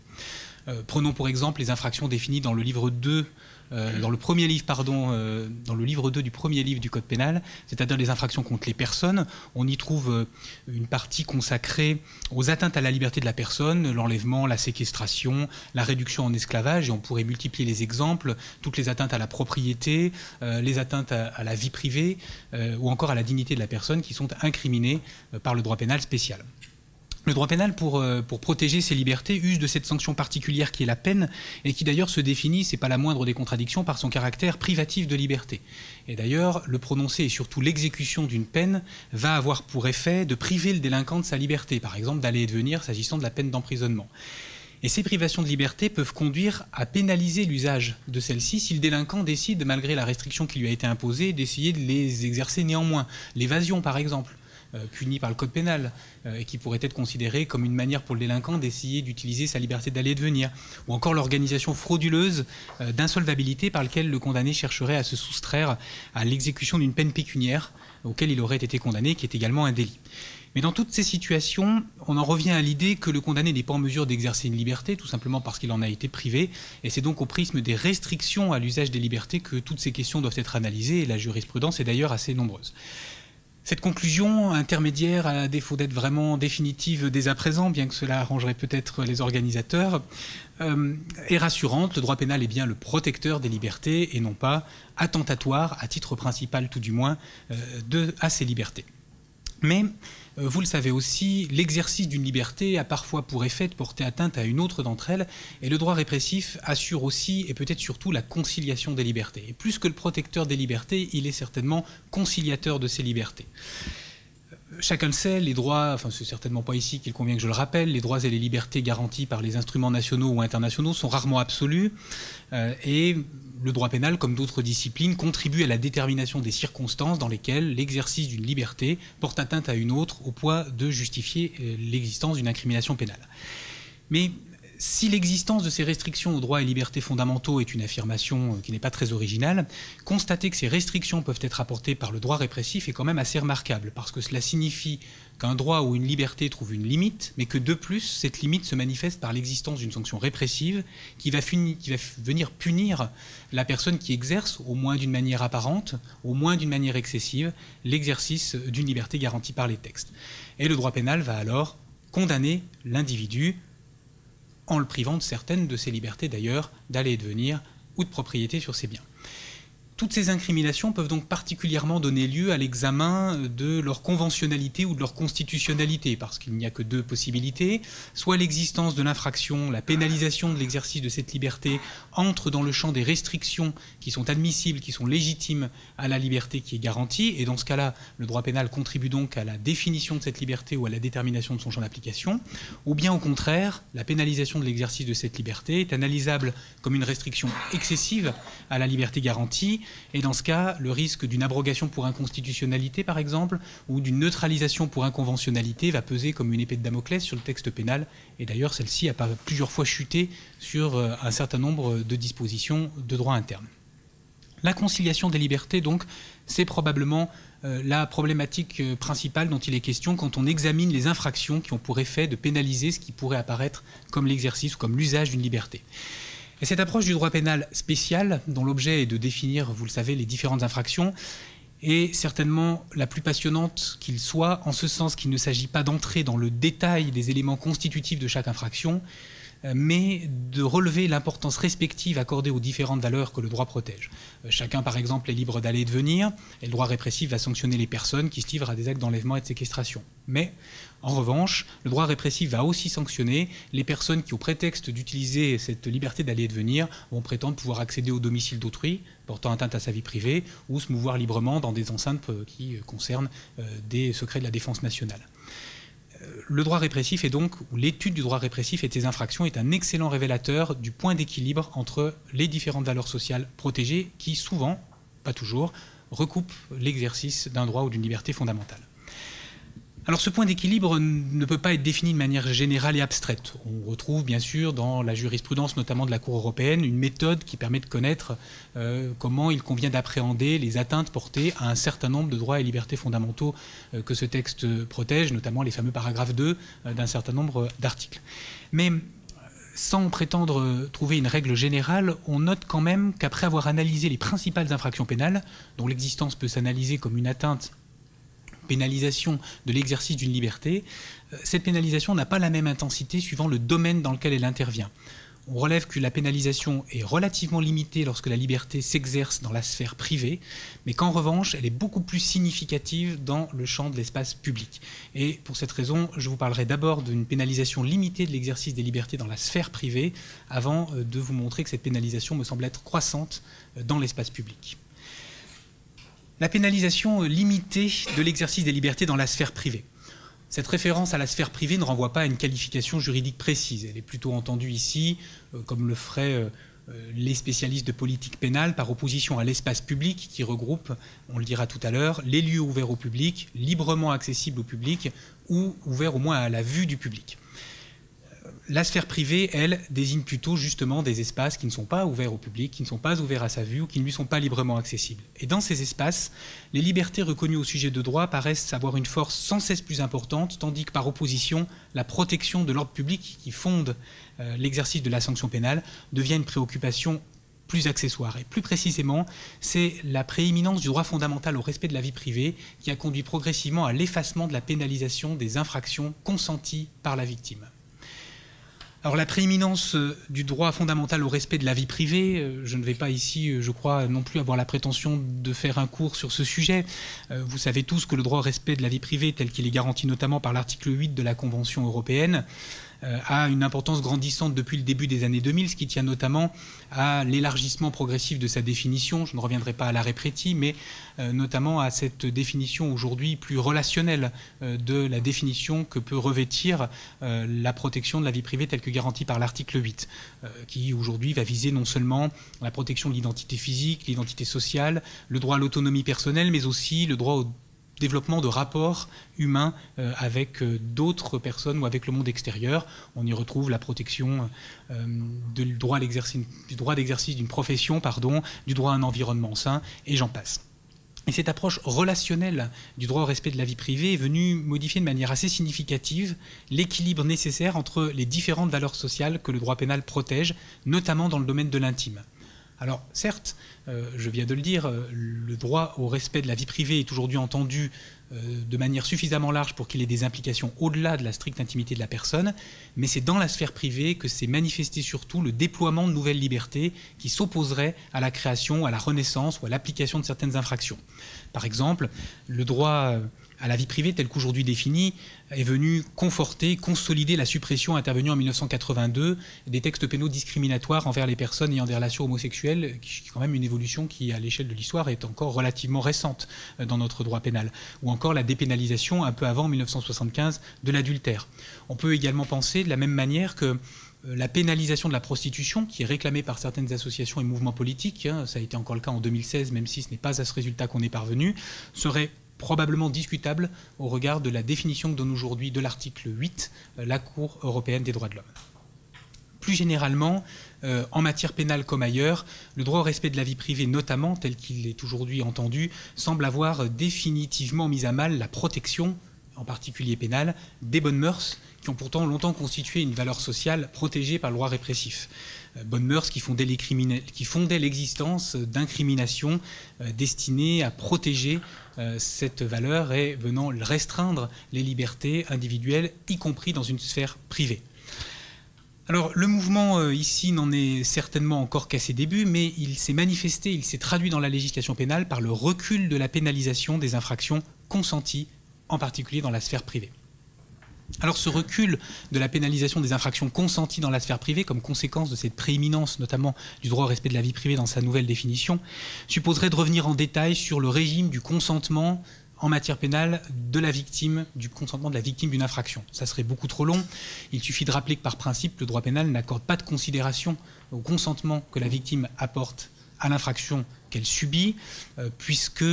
Prenons pour exemple les infractions définies dans le livre 2 dans le livre 2 du premier livre du Code pénal, c'est-à-dire les infractions contre les personnes. On y trouve une partie consacrée aux atteintes à la liberté de la personne, l'enlèvement, la séquestration, la réduction en esclavage, et on pourrait multiplier les exemples, toutes les atteintes à la propriété, les atteintes à la vie privée, ou encore à la dignité de la personne qui sont incriminées par le droit pénal spécial. Le droit pénal, pour protéger ses libertés, use de cette sanction particulière qui est la peine, et qui d'ailleurs se définit, c'est pas la moindre des contradictions, par son caractère privatif de liberté. Et d'ailleurs, le prononcé et surtout l'exécution d'une peine va avoir pour effet de priver le délinquant de sa liberté, par exemple d'aller et de venir s'agissant de la peine d'emprisonnement. Et ces privations de liberté peuvent conduire à pénaliser l'usage de celles-ci si le délinquant décide, malgré la restriction qui lui a été imposée, d'essayer de les exercer néanmoins. L'évasion, par exemple, punie par le Code pénal, et qui pourrait être considérée comme une manière pour le délinquant d'essayer d'utiliser sa liberté d'aller et de venir, ou encore l'organisation frauduleuse d'insolvabilité par laquelle le condamné chercherait à se soustraire à l'exécution d'une peine pécuniaire auquel il aurait été condamné, qui est également un délit. Mais dans toutes ces situations, on en revient à l'idée que le condamné n'est pas en mesure d'exercer une liberté, tout simplement parce qu'il en a été privé, et c'est donc au prisme des restrictions à l'usage des libertés que toutes ces questions doivent être analysées, et la jurisprudence est d'ailleurs assez nombreuse. Cette conclusion intermédiaire, à défaut d'être vraiment définitive dès à présent, bien que cela arrangerait peut-être les organisateurs, est rassurante. Le droit pénal est bien le protecteur des libertés et non pas attentatoire, à titre principal tout du moins, à ces libertés. Mais, vous le savez aussi, l'exercice d'une liberté a parfois pour effet de porter atteinte à une autre d'entre elles, et le droit répressif assure aussi, et peut-être surtout, la conciliation des libertés. Et plus que le protecteur des libertés, il est certainement conciliateur de ces libertés. Chacun le sait, les droits, enfin c'est certainement pas ici qu'il convient que je le rappelle, les droits et les libertés garantis par les instruments nationaux ou internationaux sont rarement absolus, et le droit pénal, comme d'autres disciplines, contribue à la détermination des circonstances dans lesquelles l'exercice d'une liberté porte atteinte à une autre au point de justifier l'existence d'une incrimination pénale. Mais si l'existence de ces restrictions aux droits et libertés fondamentaux est une affirmation qui n'est pas très originale, constater que ces restrictions peuvent être apportées par le droit répressif est quand même assez remarquable, parce que cela signifie qu'un droit ou une liberté trouve une limite, mais que de plus, cette limite se manifeste par l'existence d'une sanction répressive qui va venir punir la personne qui exerce, au moins d'une manière apparente, au moins d'une manière excessive, l'exercice d'une liberté garantie par les textes. Et le droit pénal va alors condamner l'individu en le privant de certaines de ses libertés d'ailleurs, d'aller et de venir, ou de propriété sur ses biens. Toutes ces incriminations peuvent donc particulièrement donner lieu à l'examen de leur conventionnalité ou de leur constitutionnalité, parce qu'il n'y a que deux possibilités. Soit l'existence de l'infraction, la pénalisation de l'exercice de cette liberté entre dans le champ des restrictions qui sont admissibles, qui sont légitimes à la liberté qui est garantie, et dans ce cas-là, le droit pénal contribue donc à la définition de cette liberté ou à la détermination de son champ d'application, ou bien au contraire, la pénalisation de l'exercice de cette liberté est analysable comme une restriction excessive à la liberté garantie, et dans ce cas, le risque d'une abrogation pour inconstitutionnalité, par exemple, ou d'une neutralisation pour inconventionnalité va peser comme une épée de Damoclès sur le texte pénal. Et d'ailleurs, celle-ci a plusieurs fois chuté sur un certain nombre de dispositions de droit interne. La conciliation des libertés, donc, c'est probablement la problématique principale dont il est question quand on examine les infractions qui ont pour effet de pénaliser ce qui pourrait apparaître comme l'exercice ou comme l'usage d'une liberté. Et cette approche du droit pénal spécial, dont l'objet est de définir, vous le savez, les différentes infractions, est certainement la plus passionnante qu'il soit, en ce sens qu'il ne s'agit pas d'entrer dans le détail des éléments constitutifs de chaque infraction, mais de relever l'importance respective accordée aux différentes valeurs que le droit protège. Chacun, par exemple, est libre d'aller et de venir, et le droit répressif va sanctionner les personnes qui se livrent à des actes d'enlèvement et de séquestration. Mais, en revanche, le droit répressif va aussi sanctionner les personnes qui, au prétexte d'utiliser cette liberté d'aller et de venir, vont prétendre pouvoir accéder au domicile d'autrui, portant atteinte à sa vie privée, ou se mouvoir librement dans des enceintes qui concernent des secrets de la défense nationale. Le droit répressif est donc, ou l'étude du droit répressif et de ses infractions est un excellent révélateur du point d'équilibre entre les différentes valeurs sociales protégées qui souvent, pas toujours, recoupent l'exercice d'un droit ou d'une liberté fondamentale. Alors ce point d'équilibre ne peut pas être défini de manière générale et abstraite. On retrouve bien sûr dans la jurisprudence, notamment de la Cour européenne, une méthode qui permet de connaître comment il convient d'appréhender les atteintes portées à un certain nombre de droits et libertés fondamentaux que ce texte protège, notamment les fameux paragraphes 2 d'un certain nombre d'articles. Mais sans prétendre trouver une règle générale, on note quand même qu'après avoir analysé les principales infractions pénales, dont l'existence peut s'analyser comme une atteinte pénalisation de l'exercice d'une liberté, cette pénalisation n'a pas la même intensité suivant le domaine dans lequel elle intervient. On relève que la pénalisation est relativement limitée lorsque la liberté s'exerce dans la sphère privée, mais qu'en revanche, elle est beaucoup plus significative dans le champ de l'espace public. Et pour cette raison, je vous parlerai d'abord d'une pénalisation limitée de l'exercice des libertés dans la sphère privée, avant de vous montrer que cette pénalisation me semble être croissante dans l'espace public. La pénalisation limitée de l'exercice des libertés dans la sphère privée. Cette référence à la sphère privée ne renvoie pas à une qualification juridique précise. Elle est plutôt entendue ici, comme le feraient les spécialistes de politique pénale, par opposition à l'espace public qui regroupe, on le dira tout à l'heure, les lieux ouverts au public, librement accessibles au public ou ouverts au moins à la vue du public. La sphère privée, elle, désigne plutôt justement des espaces qui ne sont pas ouverts au public, qui ne sont pas ouverts à sa vue ou qui ne lui sont pas librement accessibles. Et dans ces espaces, les libertés reconnues au sujet de droit paraissent avoir une force sans cesse plus importante, tandis que par opposition, la protection de l'ordre public qui fonde l'exercice de la sanction pénale devient une préoccupation plus accessoire. Et plus précisément, c'est la prééminence du droit fondamental au respect de la vie privée qui a conduit progressivement à l'effacement de la pénalisation des infractions consenties par la victime. Alors la prééminence du droit fondamental au respect de la vie privée, je ne vais pas ici, je crois, non plus avoir la prétention de faire un cours sur ce sujet. Vous savez tous que le droit au respect de la vie privée, tel qu'il est garanti notamment par l'article 8 de la Convention européenne, a une importance grandissante depuis le début des années 2000, ce qui tient notamment à l'élargissement progressif de sa définition. Je ne reviendrai pas à l'arrêt Préti, mais notamment à cette définition aujourd'hui plus relationnelle de la définition que peut revêtir la protection de la vie privée telle que garantie par l'article 8, qui aujourd'hui va viser non seulement la protection de l'identité physique, l'identité sociale, le droit à l'autonomie personnelle, mais aussi le droit au développement de rapports humains avec d'autres personnes ou avec le monde extérieur. On y retrouve la protection du droit d'exercice d'une profession, du droit à un environnement sain, et j'en passe. Et cette approche relationnelle du droit au respect de la vie privée est venue modifier de manière assez significative l'équilibre nécessaire entre les différentes valeurs sociales que le droit pénal protège, notamment dans le domaine de l'intime. Alors certes, je viens de le dire, le droit au respect de la vie privée est aujourd'hui entendu de manière suffisamment large pour qu'il ait des implications au-delà de la stricte intimité de la personne, mais c'est dans la sphère privée que s'est manifesté surtout le déploiement de nouvelles libertés qui s'opposeraient à la création, à la renaissance ou à l'application de certaines infractions. Par exemple, le droit à la vie privée tel qu'aujourd'hui défini est venu conforter, consolider la suppression intervenue en 1982 des textes pénaux discriminatoires envers les personnes ayant des relations homosexuelles, qui est quand même une évolution qui, à l'échelle de l'histoire, est encore relativement récente dans notre droit pénal. Ou encore la dépénalisation, un peu avant 1975, de l'adultère. On peut également penser de la même manière que la pénalisation de la prostitution, qui est réclamée par certaines associations et mouvements politiques, ça a été encore le cas en 2016, même si ce n'est pas à ce résultat qu'on est parvenu, serait probablement discutable au regard de la définition que donne aujourd'hui de l'article 8 la Cour européenne des droits de l'homme. Plus généralement, en matière pénale comme ailleurs, le droit au respect de la vie privée, notamment tel qu'il est aujourd'hui entendu, semble avoir définitivement mis à mal la protection, en particulier pénale, des bonnes mœurs qui ont pourtant longtemps constitué une valeur sociale protégée par le droit répressif. Bonnes mœurs qui fondaient l'existence d'incriminations destinées à protéger cette valeur et venant restreindre les libertés individuelles, y compris dans une sphère privée. Alors le mouvement ici n'en est certainement encore qu'à ses débuts, mais il s'est manifesté, il s'est traduit dans la législation pénale par le recul de la pénalisation des infractions consenties, en particulier dans la sphère privée. Alors ce recul de la pénalisation des infractions consenties dans la sphère privée, comme conséquence de cette prééminence notamment du droit au respect de la vie privée dans sa nouvelle définition, supposerait de revenir en détail sur le régime du consentement en matière pénale de la victime, du consentement de la victime d'une infraction. Ça serait beaucoup trop long. Il suffit de rappeler que par principe, le droit pénal n'accorde pas de considération au consentement que la victime apporte à l'infraction qu'elle subit, puisque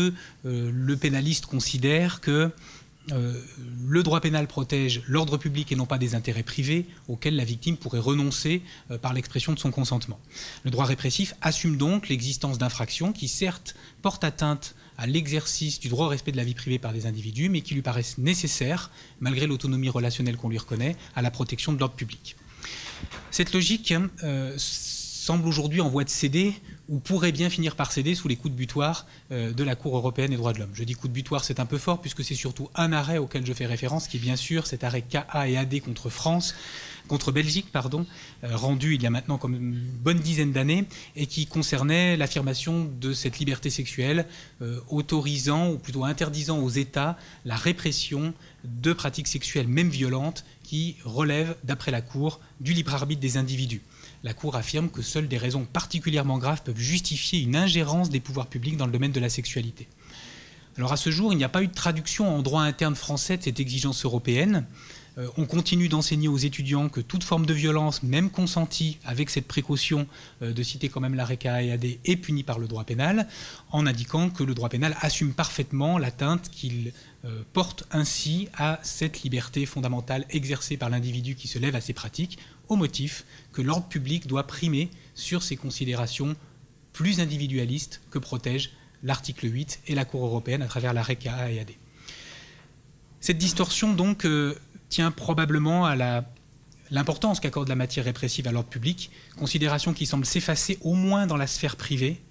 le pénaliste considère que le droit pénal protège l'ordre public et non pas des intérêts privés auxquels la victime pourrait renoncer par l'expression de son consentement. Le droit répressif assume donc l'existence d'infractions qui certes portent atteinte à l'exercice du droit au respect de la vie privée par des individus, mais qui lui paraissent nécessaires, malgré l'autonomie relationnelle qu'on lui reconnaît, à la protection de l'ordre public. Cette logique semble aujourd'hui en voie de céder, ou pourrait bien finir par céder sous les coups de butoir de la Cour européenne des droits de l'homme. Je dis coup de butoir, c'est un peu fort, puisque c'est surtout un arrêt auquel je fais référence, qui est bien sûr cet arrêt KA et AD contre Belgique, rendu il y a maintenant comme une bonne dizaine d'années, et qui concernait l'affirmation de cette liberté sexuelle, autorisant, ou plutôt interdisant aux États la répression de pratiques sexuelles, même violentes, qui relèvent, d'après la Cour, du libre arbitre des individus. La Cour affirme que seules des raisons particulièrement graves peuvent justifier une ingérence des pouvoirs publics dans le domaine de la sexualité. Alors à ce jour, il n'y a pas eu de traduction en droit interne français de cette exigence européenne. On continue d'enseigner aux étudiants que toute forme de violence, même consentie, avec cette précaution de citer quand même l'arrêt KA et AD, est punie par le droit pénal, en indiquant que le droit pénal assume parfaitement l'atteinte qu'il porte ainsi à cette liberté fondamentale exercée par l'individu qui se lève à ces pratiques, au motif que l'ordre public doit primer sur ces considérations plus individualistes que protègent l'article 8 et la Cour européenne à travers l'arrêt KA et AD. Cette distorsion donc tient probablement à l'importance qu'accorde la matière répressive à l'ordre public, considération qui semble s'effacer au moins dans la sphère privée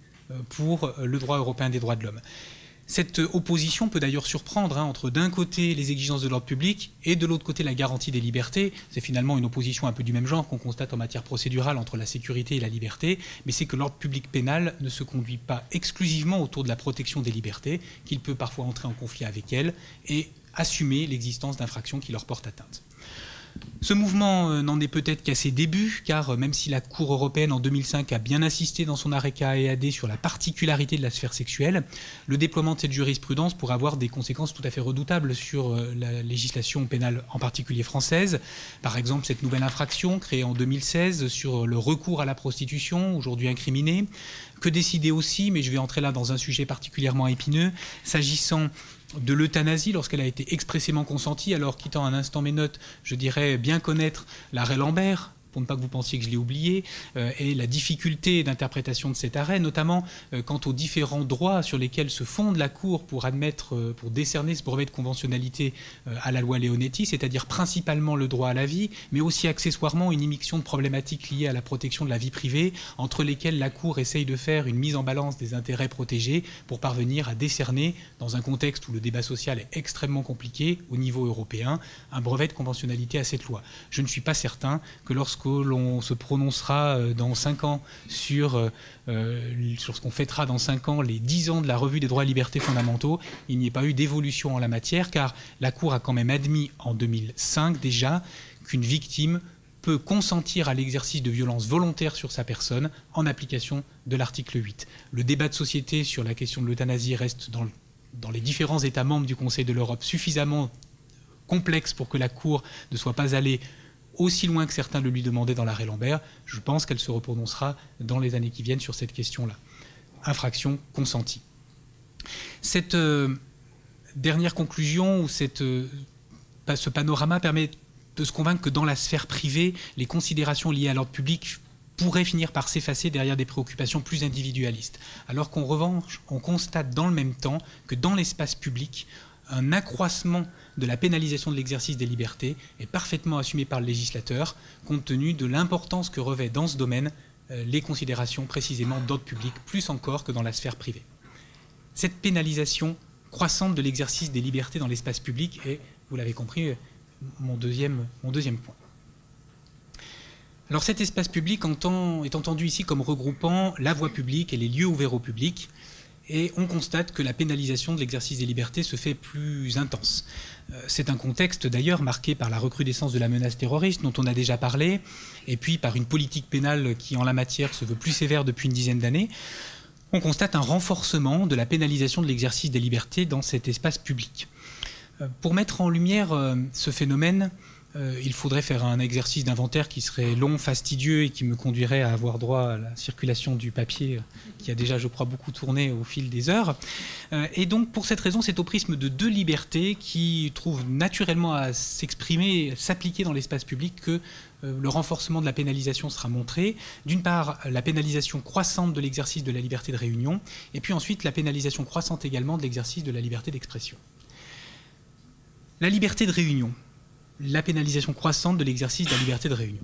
pour le droit européen des droits de l'homme. Cette opposition peut d'ailleurs surprendre entre d'un côté les exigences de l'ordre public et de l'autre côté la garantie des libertés. C'est finalement une opposition un peu du même genre qu'on constate en matière procédurale entre la sécurité et la liberté, mais c'est que l'ordre public pénal ne se conduit pas exclusivement autour de la protection des libertés, qu'il peut parfois entrer en conflit avec elles et assumer l'existence d'infractions qui leur portent atteinte. Ce mouvement n'en est peut-être qu'à ses débuts, car même si la Cour européenne en 2005 a bien insisté dans son arrêt KA et AD sur la particularité de la sphère sexuelle, le déploiement de cette jurisprudence pourrait avoir des conséquences tout à fait redoutables sur la législation pénale, en particulier française. Par exemple, cette nouvelle infraction créée en 2016 sur le recours à la prostitution, aujourd'hui incriminée. Que décider aussi, mais je vais entrer là dans un sujet particulièrement épineux, s'agissant de l'euthanasie lorsqu'elle a été expressément consentie. Alors, quittant un instant mes notes, je dirais bien connaître l'arrêt Lambert, pour ne pas que vous pensiez que je l'ai oublié, et la difficulté d'interprétation de cet arrêt, notamment quant aux différents droits sur lesquels se fonde la Cour pour admettre, pour décerner ce brevet de conventionnalité à la loi Leonetti, c'est-à-dire principalement le droit à la vie, mais aussi accessoirement une immixtion de problématiques liées à la protection de la vie privée, entre lesquelles la Cour essaye de faire une mise en balance des intérêts protégés pour parvenir à décerner, dans un contexte où le débat social est extrêmement compliqué au niveau européen, un brevet de conventionnalité à cette loi. Je ne suis pas certain que lorsque l'on se prononcera dans 5 ans sur ce qu'on fêtera dans 5 ans les 10 ans de la revue des droits et libertés fondamentaux, il n'y ait pas eu d'évolution en la matière, car la Cour a quand même admis en 2005 déjà qu'une victime peut consentir à l'exercice de violences volontaires sur sa personne en application de l'article 8. Le débat de société sur la question de l'euthanasie reste dans les différents États membres du Conseil de l'Europe suffisamment complexe pour que la Cour ne soit pas allée aussi loin que certains le lui demandaient dans l'arrêt Lambert. Je pense qu'elle se reprononcera dans les années qui viennent sur cette question-là. Infraction consentie. Cette dernière conclusion, ou ce panorama permet de se convaincre que dans la sphère privée, les considérations liées à l'ordre public pourraient finir par s'effacer derrière des préoccupations plus individualistes. Alors qu'en revanche, on constate dans le même temps que dans l'espace public, un accroissement de la pénalisation de l'exercice des libertés est parfaitement assumé par le législateur, compte tenu de l'importance que revêt dans ce domaine les considérations précisément d'ordre public, plus encore que dans la sphère privée. Cette pénalisation croissante de l'exercice des libertés dans l'espace public est, vous l'avez compris, mon deuxième point. Alors cet espace public est entendu ici comme regroupant la voie publique et les lieux ouverts au public, et on constate que la pénalisation de l'exercice des libertés se fait plus intense. C'est un contexte d'ailleurs marqué par la recrudescence de la menace terroriste dont on a déjà parlé, et puis par une politique pénale qui en la matière se veut plus sévère depuis une dizaine d'années. On constate un renforcement de la pénalisation de l'exercice des libertés dans cet espace public. Pour mettre en lumière ce phénomène, il faudrait faire un exercice d'inventaire qui serait long, fastidieux et qui me conduirait à avoir droit à la circulation du papier qui a déjà, je crois, beaucoup tourné au fil des heures. Et donc, pour cette raison, c'est au prisme de deux libertés qui trouvent naturellement à s'exprimer, s'appliquer dans l'espace public que le renforcement de la pénalisation sera montré. D'une part, la pénalisation croissante de l'exercice de la liberté de réunion, et puis ensuite la pénalisation croissante également de l'exercice de la liberté d'expression. La liberté de réunion, la pénalisation croissante de l'exercice de la liberté de réunion.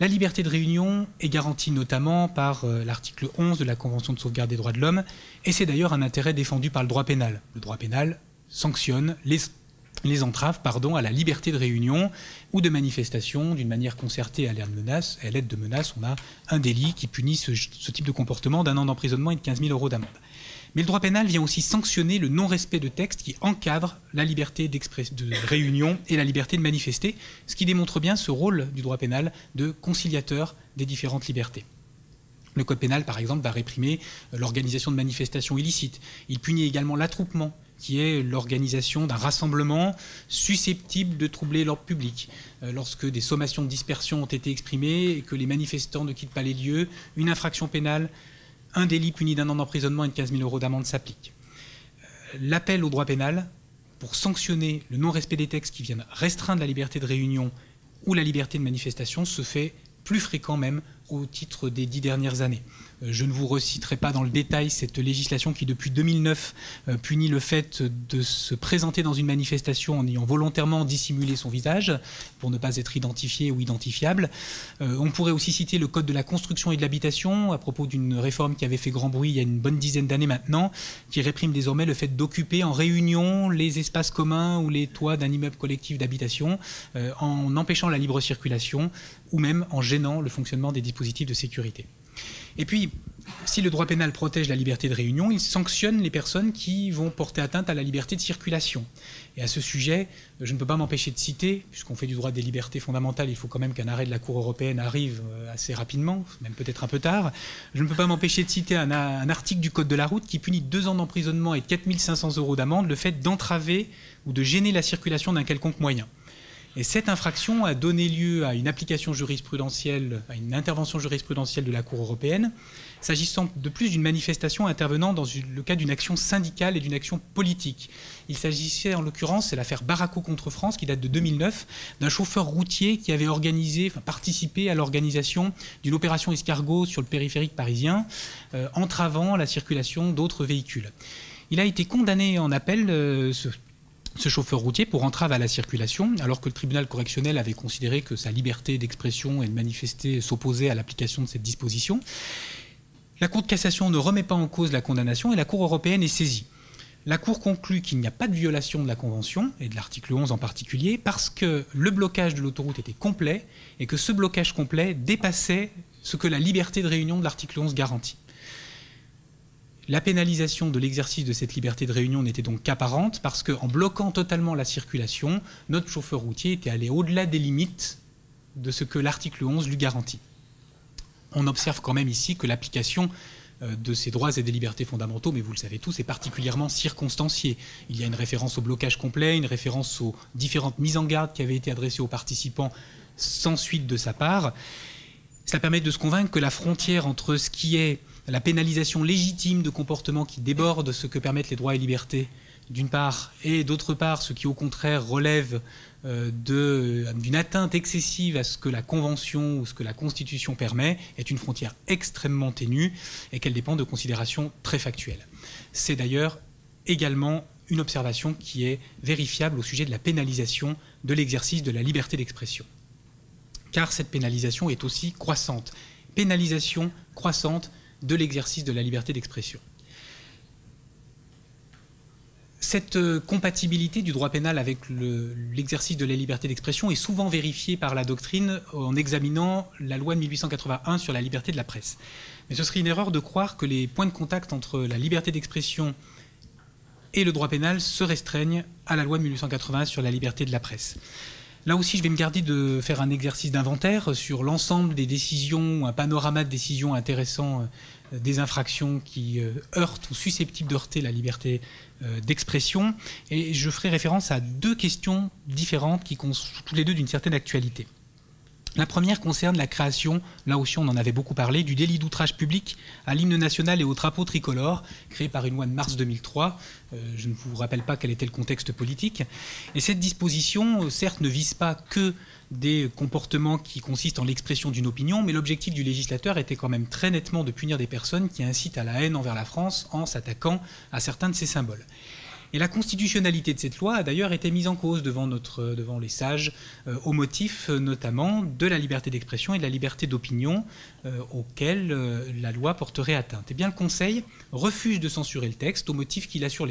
La liberté de réunion est garantie notamment par l'article 11 de la Convention de sauvegarde des droits de l'homme, et c'est d'ailleurs un intérêt défendu par le droit pénal. Le droit pénal sanctionne les entraves à la liberté de réunion ou de manifestation d'une manière concertée à l'aide de menaces. On a un délit qui punit ce type de comportement d'1 an d'emprisonnement et de 15 000 € d'amende. Mais le droit pénal vient aussi sanctionner le non-respect de textes qui encadrent la liberté de réunion et la liberté de manifester, ce qui démontre bien ce rôle du droit pénal de conciliateur des différentes libertés. Le code pénal, par exemple, va réprimer l'organisation de manifestations illicites. Il punit également l'attroupement, qui est l'organisation d'un rassemblement susceptible de troubler l'ordre public. Lorsque des sommations de dispersion ont été exprimées et que les manifestants ne quittent pas les lieux, une infraction pénale, un délit puni d'1 an d'emprisonnement et de 15 000 € d'amende s'applique. L'appel au droit pénal pour sanctionner le non-respect des textes qui viennent restreindre la liberté de réunion ou la liberté de manifestation se fait plus fréquent même au titre des 10 dernières années. Je ne vous reciterai pas dans le détail cette législation qui, depuis 2009, punit le fait de se présenter dans une manifestation en ayant volontairement dissimulé son visage pour ne pas être identifié ou identifiable. On pourrait aussi citer le Code de la construction et de l'habitation à propos d'une réforme qui avait fait grand bruit il y a une bonne dizaine d'années maintenant, qui réprime désormais le fait d'occuper en réunion les espaces communs ou les toits d'un immeuble collectif d'habitation en empêchant la libre circulation ou même en gênant le fonctionnement des dispositifs de sécurité. Et puis, si le droit pénal protège la liberté de réunion, il sanctionne les personnes qui vont porter atteinte à la liberté de circulation. Et à ce sujet, je ne peux pas m'empêcher de citer, puisqu'on fait du droit des libertés fondamentales, il faut quand même qu'un arrêt de la Cour européenne arrive assez rapidement, même peut-être un peu tard, je ne peux pas m'empêcher de citer un article du Code de la route qui punit 2 ans d'emprisonnement et 4 500 € d'amende le fait d'entraver ou de gêner la circulation d'un quelconque moyen. Et cette infraction a donné lieu à une application jurisprudentielle, à une intervention jurisprudentielle de la Cour européenne, s'agissant de plus d'une manifestation intervenant dans le cadre d'une action syndicale et d'une action politique. Il s'agissait en l'occurrence, c'est l'affaire Barraco contre France qui date de 2009, d'un chauffeur routier qui avait participé à l'organisation d'une opération escargot sur le périphérique parisien, entravant la circulation d'autres véhicules. Il a été condamné en appel, ce chauffeur routier, pour entrave à la circulation, alors que le tribunal correctionnel avait considéré que sa liberté d'expression et de manifester s'opposait à l'application de cette disposition. La Cour de cassation ne remet pas en cause la condamnation et la Cour européenne est saisie. La Cour conclut qu'il n'y a pas de violation de la Convention, et de l'article 11 en particulier, parce que le blocage de l'autoroute était complet et que ce blocage complet dépassait ce que la liberté de réunion de l'article 11 garantit. La pénalisation de l'exercice de cette liberté de réunion n'était donc qu'apparente parce qu'en bloquant totalement la circulation, notre chauffeur routier était allé au-delà des limites de ce que l'article 11 lui garantit. On observe quand même ici que l'application de ces droits et des libertés fondamentaux, mais vous le savez tous, est particulièrement circonstanciée. Il y a une référence au blocage complet, une référence aux différentes mises en garde qui avaient été adressées aux participants sans suite de sa part. Cela permet de se convaincre que la frontière entre ce qui est la pénalisation légitime de comportements qui débordent ce que permettent les droits et libertés, d'une part, et d'autre part, ce qui au contraire relève d'une atteinte excessive à ce que la Convention ou ce que la Constitution permet, est une frontière extrêmement ténue et qu'elle dépend de considérations très factuelles. C'est d'ailleurs également une observation qui est vérifiable au sujet de la pénalisation de l'exercice de la liberté d'expression. Car cette pénalisation est aussi croissante. Pénalisation croissante de l'exercice de la liberté d'expression. Cette compatibilité du droit pénal avec l'exercice de la liberté d'expression est souvent vérifiée par la doctrine en examinant la loi de 1881 sur la liberté de la presse. Mais ce serait une erreur de croire que les points de contact entre la liberté d'expression et le droit pénal se restreignent à la loi de 1881 sur la liberté de la presse. Là aussi, je vais me garder de faire un exercice d'inventaire sur l'ensemble des décisions, un panorama de décisions intéressant des infractions qui heurtent ou susceptibles de heurter la liberté d'expression. Et je ferai référence à deux questions différentes qui sont tous les deux d'une certaine actualité. La première concerne la création, là aussi on en avait beaucoup parlé, du délit d'outrage public à l'hymne national et au drapeau tricolore, créé par une loi de mars 2003. Je ne vous rappelle pas quel était le contexte politique. Et cette disposition, certes, ne vise pas que des comportements qui consistent en l'expression d'une opinion, mais l'objectif du législateur était quand même très nettement de punir des personnes qui incitent à la haine envers la France en s'attaquant à certains de ses symboles. Et la constitutionnalité de cette loi a d'ailleurs été mise en cause devant les sages au motif notamment de la liberté d'expression et de la liberté d'opinion auxquelles la loi porterait atteinte. Eh bien, le Conseil refuse de censurer le texte au motif qu'il assure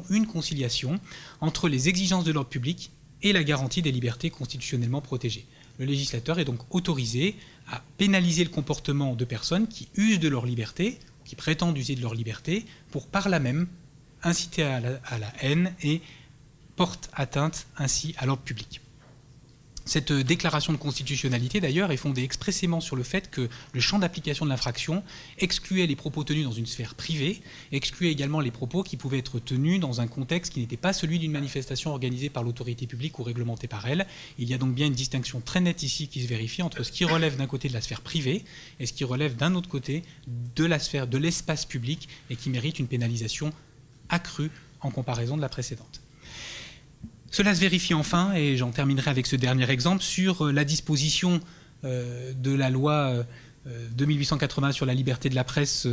une conciliation entre les exigences de l'ordre public et la garantie des libertés constitutionnellement protégées. Le législateur est donc autorisé à pénaliser le comportement de personnes qui usent de leur liberté, qui prétendent user de leur liberté, pour par là même inciter à la haine et porte atteinte ainsi à l'ordre public. Cette déclaration de constitutionnalité, d'ailleurs, est fondée expressément sur le fait que le champ d'application de l'infraction excluait les propos tenus dans une sphère privée, excluait également les propos qui pouvaient être tenus dans un contexte qui n'était pas celui d'une manifestation organisée par l'autorité publique ou réglementée par elle. Il y a donc bien une distinction très nette ici qui se vérifie entre ce qui relève d'un côté de la sphère privée et ce qui relève d'un autre côté de la sphère de l'espace public et qui mérite une pénalisation accrue en comparaison de la précédente. Cela se vérifie enfin, et j'en terminerai avec ce dernier exemple, sur la disposition de la loi de 1880 sur la liberté de la presse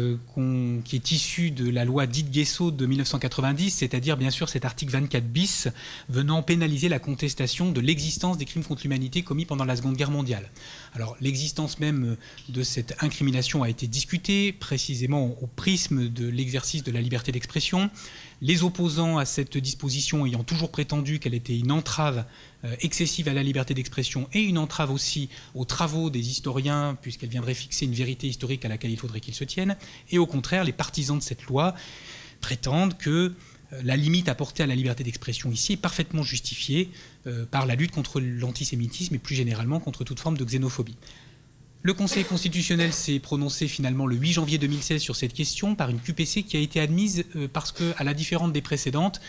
qui est issue de la loi dite Guessot de 1990, c'est-à-dire bien sûr cet article 24 bis venant pénaliser la contestation de l'existence des crimes contre l'humanité commis pendant la Seconde Guerre mondiale. Alors l'existence même de cette incrimination a été discutée précisément au prisme de l'exercice de la liberté d'expression. Les opposants à cette disposition ayant toujours prétendu qu'elle était une entrave excessive à la liberté d'expression et une entrave aussi aux travaux des historiens, puisqu'elle viendrait fixer une vérité historique à laquelle il faudrait qu'ils se tiennent. Et au contraire, les partisans de cette loi prétendent que la limite apportée à la liberté d'expression ici est parfaitement justifiée par la lutte contre l'antisémitisme et plus généralement contre toute forme de xénophobie. Le Conseil constitutionnel s'est prononcé finalement le 8 janvier 2016 sur cette question par une QPC qui a été admise parce qu'à la différence des précédentes,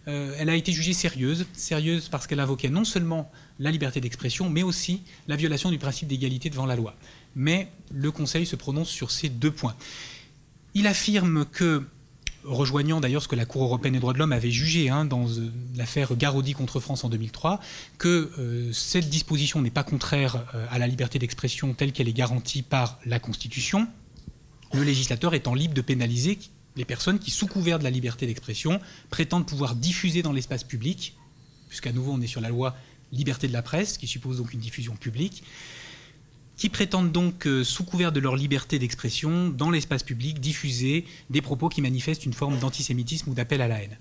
elle a été jugée sérieuse parce qu'elle invoquait non seulement la liberté d'expression, mais aussi la violation du principe d'égalité devant la loi. Mais le Conseil se prononce sur ces deux points. Il affirme que, rejoignant d'ailleurs ce que la Cour européenne des droits de l'homme avait jugé dans l'affaire Garaudy contre France en 2003, que cette disposition n'est pas contraire à la liberté d'expression telle qu'elle est garantie par la Constitution, le législateur étant libre de pénaliser les personnes qui, sous couvert de la liberté d'expression, prétendent pouvoir diffuser dans l'espace public, puisqu'à nouveau on est sur la loi liberté de la presse, qui suppose donc une diffusion publique, qui prétendent donc, sous couvert de leur liberté d'expression, dans l'espace public, diffuser des propos qui manifestent une forme d'antisémitisme ou d'appel à la haine.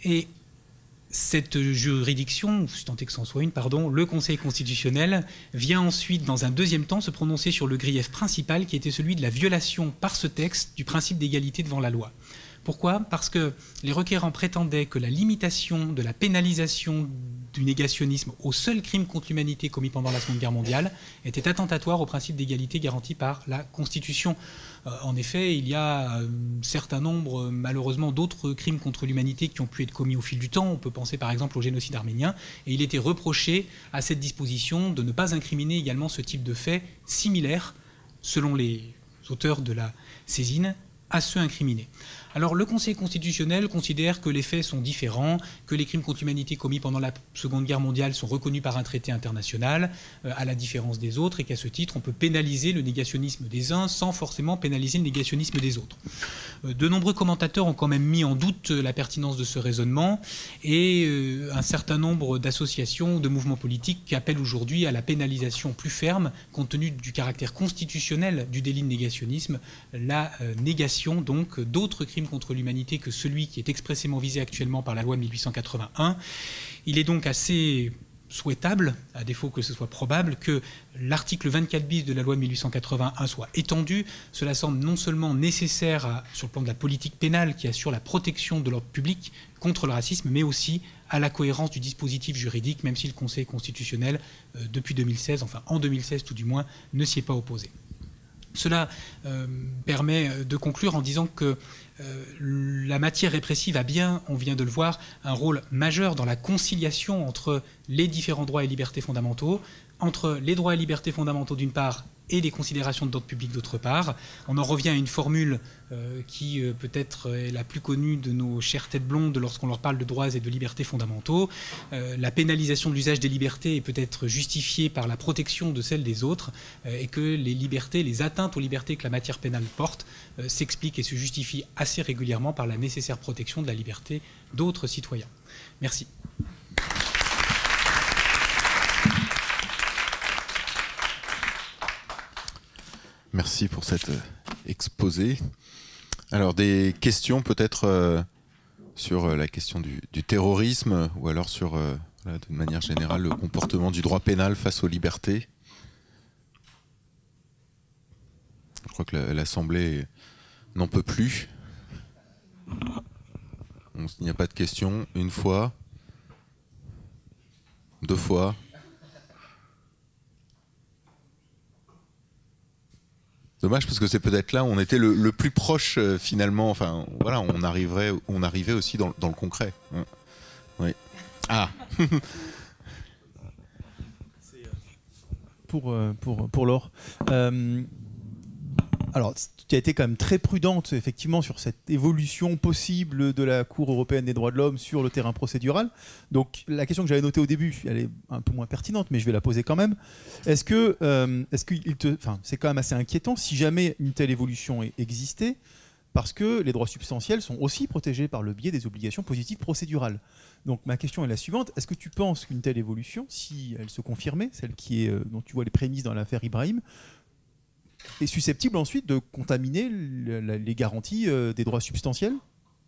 Et cette juridiction, si tant est que c'en soit une, le Conseil constitutionnel vient ensuite, dans un deuxième temps, se prononcer sur le grief principal qui était celui de la violation par ce texte du principe d'égalité devant la loi. Pourquoi ? Parce que les requérants prétendaient que la limitation de la pénalisation du négationnisme au seul crime contre l'humanité commis pendant la Seconde Guerre mondiale était attentatoire au principe d'égalité garanti par la Constitution. En effet, il y a un certain nombre, malheureusement, d'autres crimes contre l'humanité qui ont pu être commis au fil du temps. On peut penser par exemple au génocide arménien. Et il était reproché à cette disposition de ne pas incriminer également ce type de faits similaires, selon les auteurs de la saisine, à ceux incriminés. Alors le Conseil constitutionnel considère que les faits sont différents, que les crimes contre l'humanité commis pendant la Seconde Guerre mondiale sont reconnus par un traité international, à la différence des autres, et qu'à ce titre, on peut pénaliser le négationnisme des uns sans forcément pénaliser le négationnisme des autres. De nombreux commentateurs ont quand même mis en doute la pertinence de ce raisonnement, et un certain nombre d'associations, de mouvements politiques qui appellent aujourd'hui à la pénalisation plus ferme, compte tenu du caractère constitutionnel du délit de négationnisme, la négation donc d'autres crimes contre l'humanité que celui qui est expressément visé actuellement par la loi de 1881. Il est donc assez souhaitable, à défaut que ce soit probable, que l'article 24 bis de la loi 1881 soit étendu. Cela semble non seulement nécessaire sur le plan de la politique pénale qui assure la protection de l'ordre public contre le racisme, mais aussi à la cohérence du dispositif juridique, même si le Conseil constitutionnel, depuis 2016, enfin en 2016 tout du moins, ne s'y est pas opposé. Cela permet de conclure en disant que la matière répressive a bien, on vient de le voir, un rôle majeur dans la conciliation entre les différents droits et libertés fondamentaux, entre les droits et libertés fondamentaux d'une part et les considérations d'ordre public d'autre part. On en revient à une formule qui peut-être est la plus connue de nos chères têtes blondes lorsqu'on leur parle de droits et de libertés fondamentaux. La pénalisation de l'usage des libertés est peut-être justifiée par la protection de celles des autres et que les libertés, les atteintes aux libertés que la matière pénale porte s'expliquent et se justifient assez régulièrement par la nécessaire protection de la liberté d'autres citoyens. Merci. Merci pour cet exposé. Alors, des questions peut-être sur la question du terrorisme ou alors sur, d'une manière générale, le comportement du droit pénal face aux libertés. Je crois que l'Assemblée n'en peut plus. Il n'y a pas de questions. Une fois, deux fois. Dommage parce que c'est peut-être là où on était le plus proche finalement. Enfin voilà, on arrivait aussi dans le concret. Oui. Ah. Pour Laure. Alors, tu as été quand même très prudente, effectivement, sur cette évolution possible de la Cour européenne des droits de l'homme sur le terrain procédural. Donc, la question que j'avais notée au début, elle est un peu moins pertinente, mais je vais la poser quand même. Est-ce que c'est quand même assez inquiétant si jamais une telle évolution existait, parce que les droits substantiels sont aussi protégés par le biais des obligations positives procédurales. Donc, ma question est la suivante. Est-ce que tu penses qu'une telle évolution, si elle se confirmait, celle dont tu vois les prémices dans l'affaire Ibrahim, est susceptible ensuite de contaminer les garanties des droits substantiels,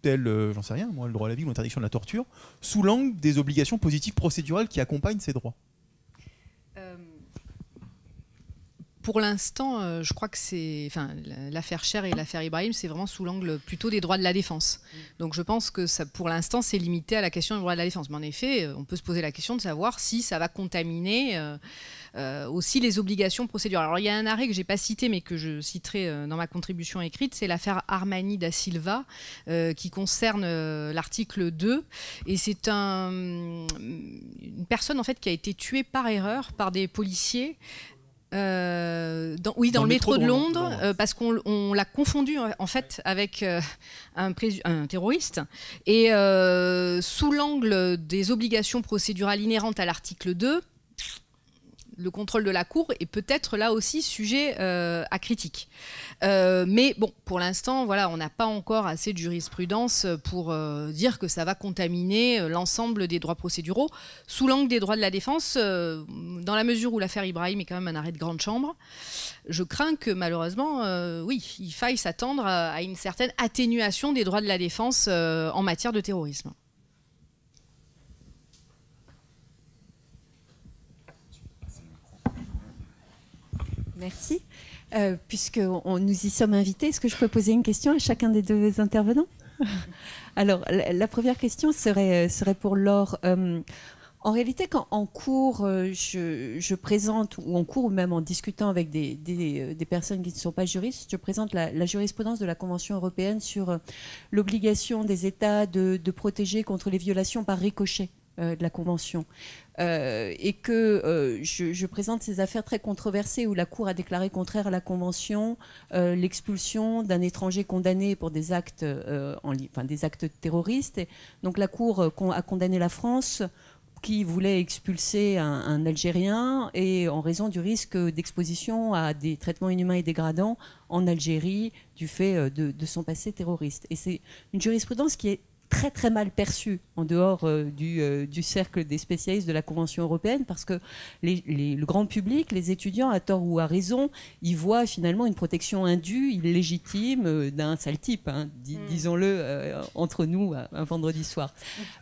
tels, j'en sais rien, moi, le droit à la vie ou l'interdiction de la torture, sous l'angle des obligations positives procédurales qui accompagnent ces droits? Pour l'instant, je crois que l'affaire Cher et l'affaire Ibrahim, c'est vraiment sous l'angle plutôt des droits de la défense. Donc je pense que ça, pour l'instant, c'est limité à la question des droits de la défense. Mais en effet, on peut se poser la question de savoir si ça va contaminer aussi les obligations procédurales. Alors il y a un arrêt que je n'ai pas cité, mais que je citerai dans ma contribution écrite, c'est l'affaire Armani da Silva, qui concerne l'article 2. Et c'est une personne en fait, qui a été tuée par erreur par des policiers. Dans le métro de Londres, parce qu'on l'a confondu en fait avec un terroriste, et sous l'angle des obligations procédurales inhérentes à l'article 2, le contrôle de la Cour est peut-être là aussi sujet à critique. Mais bon, pour l'instant, voilà, on n'a pas encore assez de jurisprudence pour dire que ça va contaminer l'ensemble des droits procéduraux sous l'angle des droits de la défense, dans la mesure où l'affaire Ibrahim est quand même un arrêt de grande chambre. Je crains que malheureusement, oui, il faille s'attendre à une certaine atténuation des droits de la défense en matière de terrorisme. Merci. Puisque nous y sommes invités, est-ce que je peux poser une question à chacun des deux intervenants? Alors, la première question serait pour Laure. En réalité, quand en cours, je présente, ou en cours, ou même en discutant avec des personnes qui ne sont pas juristes, je présente la jurisprudence de la Convention européenne sur l'obligation des États de protéger contre les violations par ricochet de la Convention. Et que je présente ces affaires très controversées où la Cour a déclaré contraire à la Convention l'expulsion d'un étranger condamné pour des actes, des actes terroristes. Et donc la Cour a condamné la France qui voulait expulser un Algérien et en raison du risque d'exposition à des traitements inhumains et dégradants en Algérie du fait de son passé terroriste. Et c'est une jurisprudence qui est très très mal perçue en dehors du cercle des spécialistes de la Convention européenne, parce que le grand public, les étudiants, à tort ou à raison, ils voient finalement une protection indue, illégitime d'un sale type, disons-le entre nous un vendredi soir.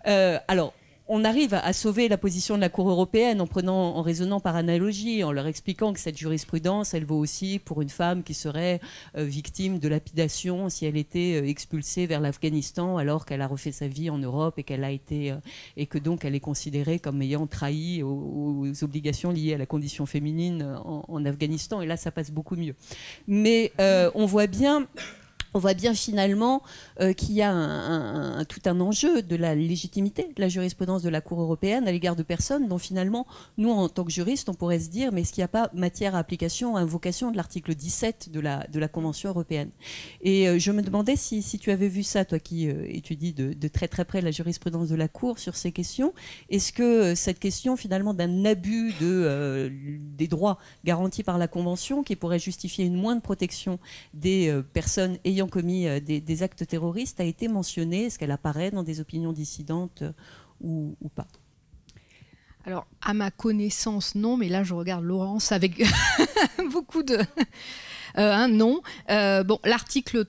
Alors, on arrive à sauver la position de la Cour européenne en raisonnant par analogie, en leur expliquant que cette jurisprudence, elle vaut aussi pour une femme qui serait victime de lapidation si elle était expulsée vers l'Afghanistan alors qu'elle a refait sa vie en Europe et que donc elle est considérée comme ayant trahi aux obligations liées à la condition féminine en Afghanistan. Et là, ça passe beaucoup mieux. Mais on voit bien finalement qu'il y a tout un enjeu de la légitimité de la jurisprudence de la Cour européenne à l'égard de personnes dont finalement, nous en tant que juristes, on pourrait se dire mais est-ce qu'il n'y a pas matière à application, à invocation de l'article 17 de la Convention européenne. Et je me demandais si tu avais vu ça, toi qui étudies de très très près la jurisprudence de la Cour sur ces questions, est-ce que cette question finalement d'un abus des droits garantis par la Convention qui pourrait justifier une moindre protection des personnes ayant commis des actes terroristes a été mentionnée? Est-ce qu'elle apparaît dans des opinions dissidentes ou pas? Alors, à ma connaissance, non, mais là, je regarde Laurence avec beaucoup de... non. Bon,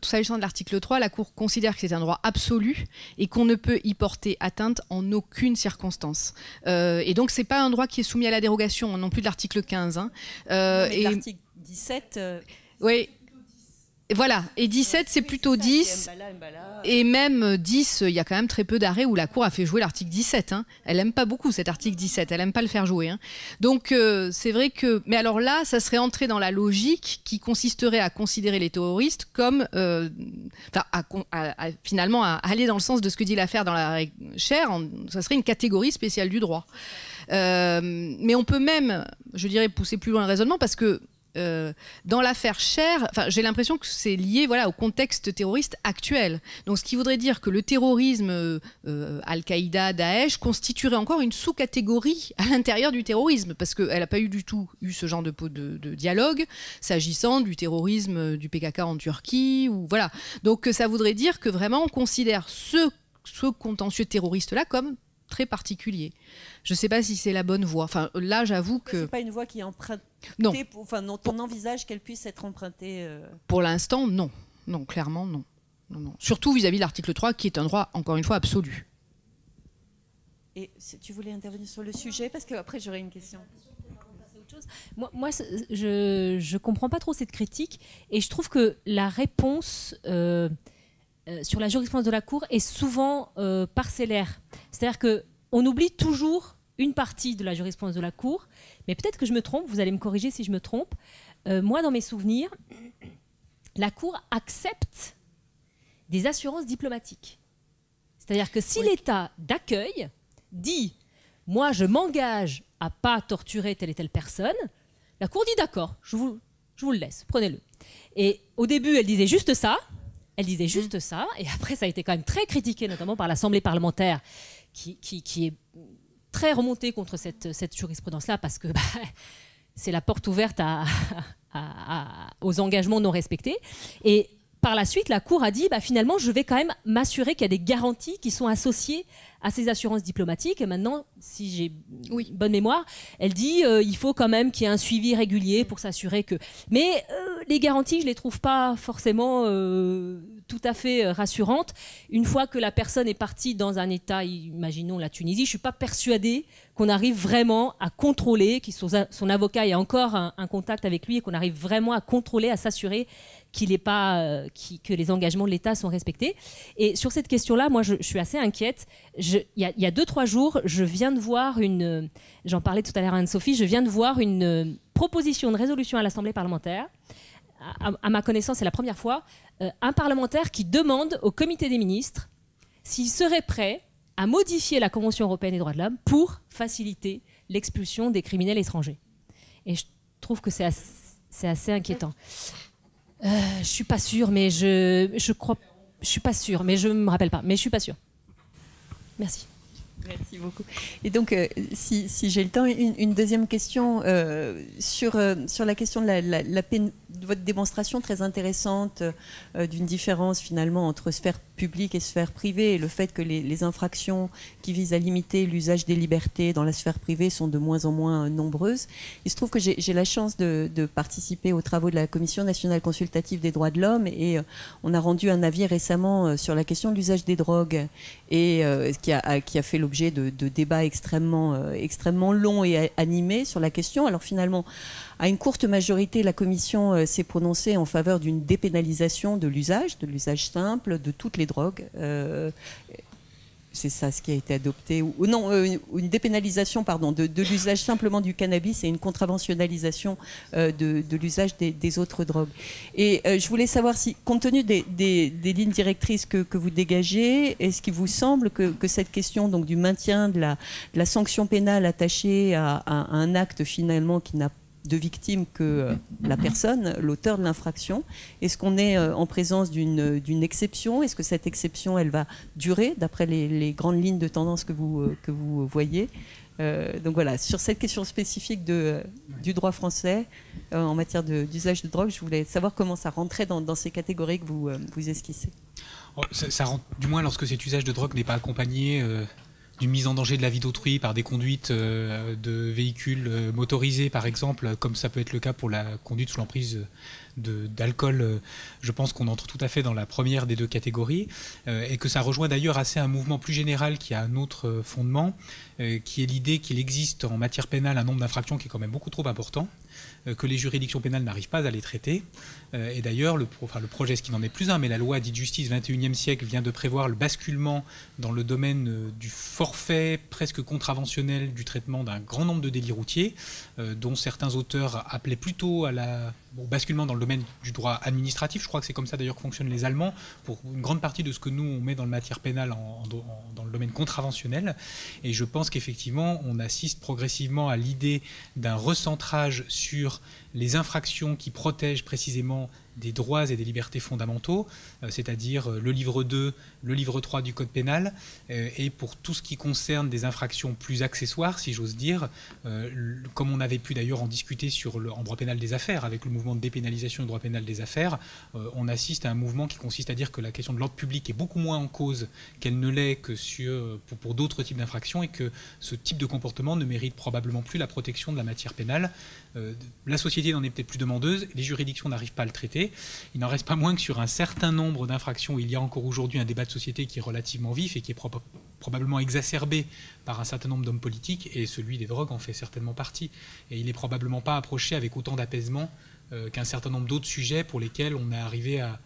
s'agissant de l'article 3, la Cour considère que c'est un droit absolu et qu'on ne peut y porter atteinte en aucune circonstance. Et donc, c'est pas un droit qui est soumis à la dérogation, non plus de l'article 15. Hein. L'article 17... Oui. Voilà, et 17 c'est plutôt 10, et même 10, il y a quand même très peu d'arrêts où la Cour a fait jouer l'article 17. Hein. Elle n'aime pas beaucoup cet article 17, elle n'aime pas le faire jouer. Hein. Donc c'est vrai que... Mais alors là, ça serait entrer dans la logique qui consisterait à considérer les terroristes comme... finalement, à aller dans le sens de ce que dit l'affaire dans la règle chère, ça serait une catégorie spéciale du droit. Mais on peut même, je dirais, pousser plus loin le raisonnement parce que dans l'affaire Cher, j'ai l'impression que c'est lié au contexte terroriste actuel. Donc, ce qui voudrait dire que le terrorisme Al-Qaïda, Daesh constituerait encore une sous-catégorie à l'intérieur du terrorisme, parce qu'elle n'a pas du tout eu ce genre de dialogue s'agissant du terrorisme du PKK en Turquie. Voilà. Donc, ça voudrait dire que vraiment on considère ce contentieux terroriste-là comme très particulier. Je ne sais pas si c'est la bonne voie. Enfin, là, j'avoue que... C'est pas une voie qui est empruntée... Non. Non, on envisage qu'elle puisse être empruntée... Pour l'instant, non. Non, clairement, non. Non. Surtout vis-à-vis de l'article 3, qui est un droit, encore une fois, absolu. Et tu voulais intervenir sur le sujet? Parce qu'après, j'aurais une question. Moi, je comprends pas trop cette critique. Et je trouve que la réponse... sur la jurisprudence de la Cour est souvent parcellaire. C'est-à-dire qu'on oublie toujours une partie de la jurisprudence de la Cour, mais peut-être que je me trompe, vous allez me corriger si je me trompe. Moi, dans mes souvenirs, la Cour accepte des assurances diplomatiques. C'est-à-dire que si l'État d'accueil dit « moi, je m'engage à ne pas torturer telle et telle personne », la Cour dit « d'accord, je vous le laisse, prenez-le ». Et au début, elle disait juste ça. Elle disait juste ça, et après ça a été quand même très critiqué, notamment par l'Assemblée parlementaire, qui est très remontée contre cette jurisprudence-là, parce que c'est la porte ouverte aux engagements non respectés. Et par la suite, la Cour a dit, finalement, je vais quand même m'assurer qu'il y a des garanties qui sont associées à ces assurances diplomatiques. Et maintenant, si j'ai bonne mémoire, elle dit il faut quand même qu'il y ait un suivi régulier pour s'assurer que... Mais les garanties, je ne les trouve pas forcément tout à fait rassurantes. Une fois que la personne est partie dans un État, imaginons la Tunisie, je ne suis pas persuadée qu'on arrive vraiment à contrôler, que son avocat ait encore un contact avec lui et qu'on arrive vraiment à contrôler, à s'assurer que les engagements de l'État sont respectés. Et sur cette question-là, moi, je suis assez inquiète. Il y a 2-3 jours, je viens de voir j'en parlais tout à l'heure à Anne-Sophie, je viens de voir une proposition de résolution à l'Assemblée parlementaire. À ma connaissance, c'est la première fois, un parlementaire qui demande au comité des ministres s'il serait prêt à modifier la Convention européenne des droits de l'homme pour faciliter l'expulsion des criminels étrangers. Et je trouve que c'est assez inquiétant. Je suis pas sûre, mais je suis pas sûre, mais je me rappelle pas, mais je suis pas sûre. Merci. Merci beaucoup. Et donc, si j'ai le temps, une deuxième question sur la question de votre démonstration très intéressante d'une différence finalement entre sphère publique et sphère privée, et le fait que les infractions qui visent à limiter l'usage des libertés dans la sphère privée sont de moins en moins nombreuses. Il se trouve que j'ai la chance de participer aux travaux de la Commission nationale consultative des droits de l'homme, et on a rendu un avis récemment sur la question de l'usage des drogues, et qui a fait l'objet de débats extrêmement longs et animés sur la question. Alors finalement, à une courte majorité, la Commission s'est prononcée en faveur d'une dépénalisation de l'usage simple de toutes les drogues. C'est ça ce qui a été adopté. Une dépénalisation de l'usage simplement du cannabis et une contraventionnalisation de l'usage des autres drogues. Et je voulais savoir si, compte tenu des lignes directrices que vous dégagez, est-ce qu'il vous semble que cette question donc, du maintien de la sanction pénale attachée à un acte finalement qui n'a de victime que la personne, l'auteur de l'infraction. Est-ce qu'on est en présence d'une exception? Est-ce que cette exception, elle va durer, d'après les grandes lignes de tendance que vous voyez? Donc voilà, sur cette question spécifique du droit français en matière d'usage de drogue, je voulais savoir comment ça rentrait dans ces catégories que vous esquissez. Ça rentre, du moins lorsque cet usage de drogue n'est pas accompagné d'une mise en danger de la vie d'autrui par des conduites de véhicules motorisés, par exemple, comme ça peut être le cas pour la conduite sous l'emprise d'alcool. Je pense qu'on entre tout à fait dans la première des deux catégories, et que ça rejoint d'ailleurs assez un mouvement plus général qui a un autre fondement, qui est l'idée qu'il existe en matière pénale un nombre d'infractions qui est quand même beaucoup trop important, que les juridictions pénales n'arrivent pas à les traiter. Et d'ailleurs, le projet, ce qui n'en est plus un, mais la loi dite justice 21e siècle vient de prévoir le basculement dans le domaine du forfait presque contraventionnel du traitement d'un grand nombre de délits routiers, dont certains auteurs appelaient plutôt au basculement dans le domaine du droit administratif. Je crois que c'est comme ça d'ailleurs que fonctionnent les Allemands, pour une grande partie de ce que nous on met dans le matière pénale dans le domaine contraventionnel. Et je pense qu'effectivement, on assiste progressivement à l'idée d'un recentrage sur les infractions qui protègent précisément des droits et des libertés fondamentaux, c'est-à-dire le livre 2, le livre 3 du Code pénal, et pour tout ce qui concerne des infractions plus accessoires, si j'ose dire, comme on avait pu d'ailleurs en discuter en droit pénal des affaires, avec le mouvement de dépénalisation du droit pénal des affaires, on assiste à un mouvement qui consiste à dire que la question de l'ordre public est beaucoup moins en cause qu'elle ne l'est que pour d'autres types d'infractions, et que ce type de comportement ne mérite probablement plus la protection de la matière pénale. La société n'en est peut-être plus demandeuse, les juridictions n'arrivent pas à le traiter. Il n'en reste pas moins que sur un certain nombre d'infractions, il y a encore aujourd'hui un débat de société qui est relativement vif et qui est probablement exacerbé par un certain nombre d'hommes politiques, et celui des drogues en fait certainement partie. Et il n'est probablement pas approché avec autant d'apaisement qu'un certain nombre d'autres sujets pour lesquels on est arrivé à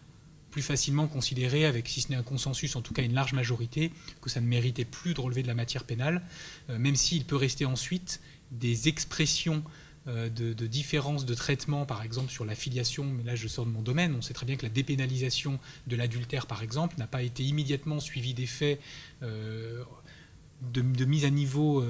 plus facilement considérer, avec si ce n'est un consensus, en tout cas une large majorité, que ça ne méritait plus de relever de la matière pénale, même s'il peut rester ensuite des expressions de différences de traitement, par exemple sur la filiation, mais là je sors de mon domaine. On sait très bien que la dépénalisation de l'adultère, par exemple, n'a pas été immédiatement suivie des faits de mise à niveau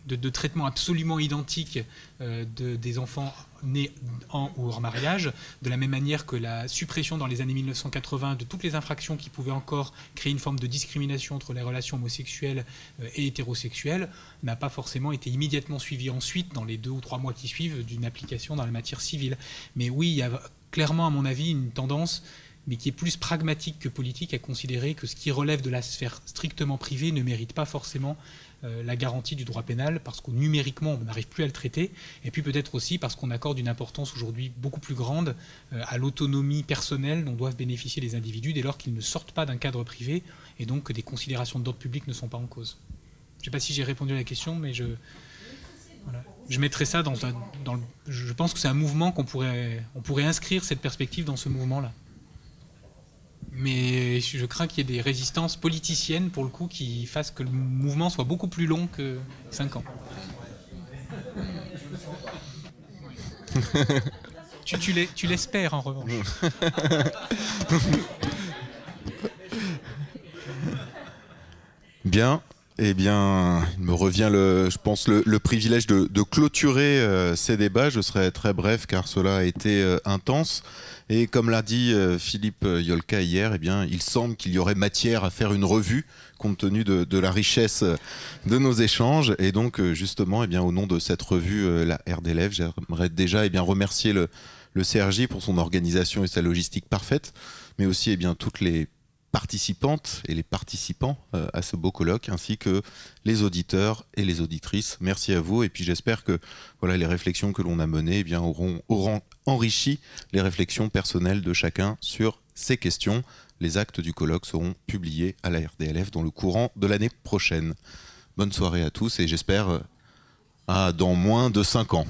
de traitement absolument identique des enfants nés en ou hors mariage, de la même manière que la suppression dans les années 1980 de toutes les infractions qui pouvaient encore créer une forme de discrimination entre les relations homosexuelles et hétérosexuelles n'a pas forcément été immédiatement suivie ensuite, dans les 2 ou 3 mois qui suivent, d'une application dans la matière civile. Mais oui, il y a clairement, à mon avis, une tendance, mais qui est plus pragmatique que politique, à considérer que ce qui relève de la sphère strictement privée ne mérite pas forcément la garantie du droit pénal, parce que numériquement on n'arrive plus à le traiter, et puis peut-être aussi parce qu'on accorde une importance aujourd'hui beaucoup plus grande à l'autonomie personnelle dont doivent bénéficier les individus dès lors qu'ils ne sortent pas d'un cadre privé, et donc que des considérations d'ordre public ne sont pas en cause. Je ne sais pas si j'ai répondu à la question, mais je mettrai ça je pense que c'est un mouvement on pourrait inscrire cette perspective dans ce mouvement-là. Mais je crains qu'il y ait des résistances politiciennes, pour le coup, qui fassent que le mouvement soit beaucoup plus long que 5 ans. Tu l'espères, en revanche. Bien. Eh bien, il me revient, je pense, le privilège de clôturer ces débats. Je serai très bref, car cela a été intense. Et comme l'a dit Philippe Yolka hier, eh bien, il semble qu'il y aurait matière à faire une revue, compte tenu de la richesse de nos échanges. Et donc, justement, eh bien, au nom de cette revue, la RDLF, j'aimerais déjà remercier le CRJ pour son organisation et sa logistique parfaite, mais aussi toutes les participantes et les participants à ce beau colloque, ainsi que les auditeurs et les auditrices. Merci à vous, et puis j'espère que voilà, les réflexions que l'on a menées eh bien, auront enrichi les réflexions personnelles de chacun sur ces questions. Les actes du colloque seront publiés à la RDLF dans le courant de l'année prochaine. Bonne soirée à tous, et j'espère dans moins de 5 ans.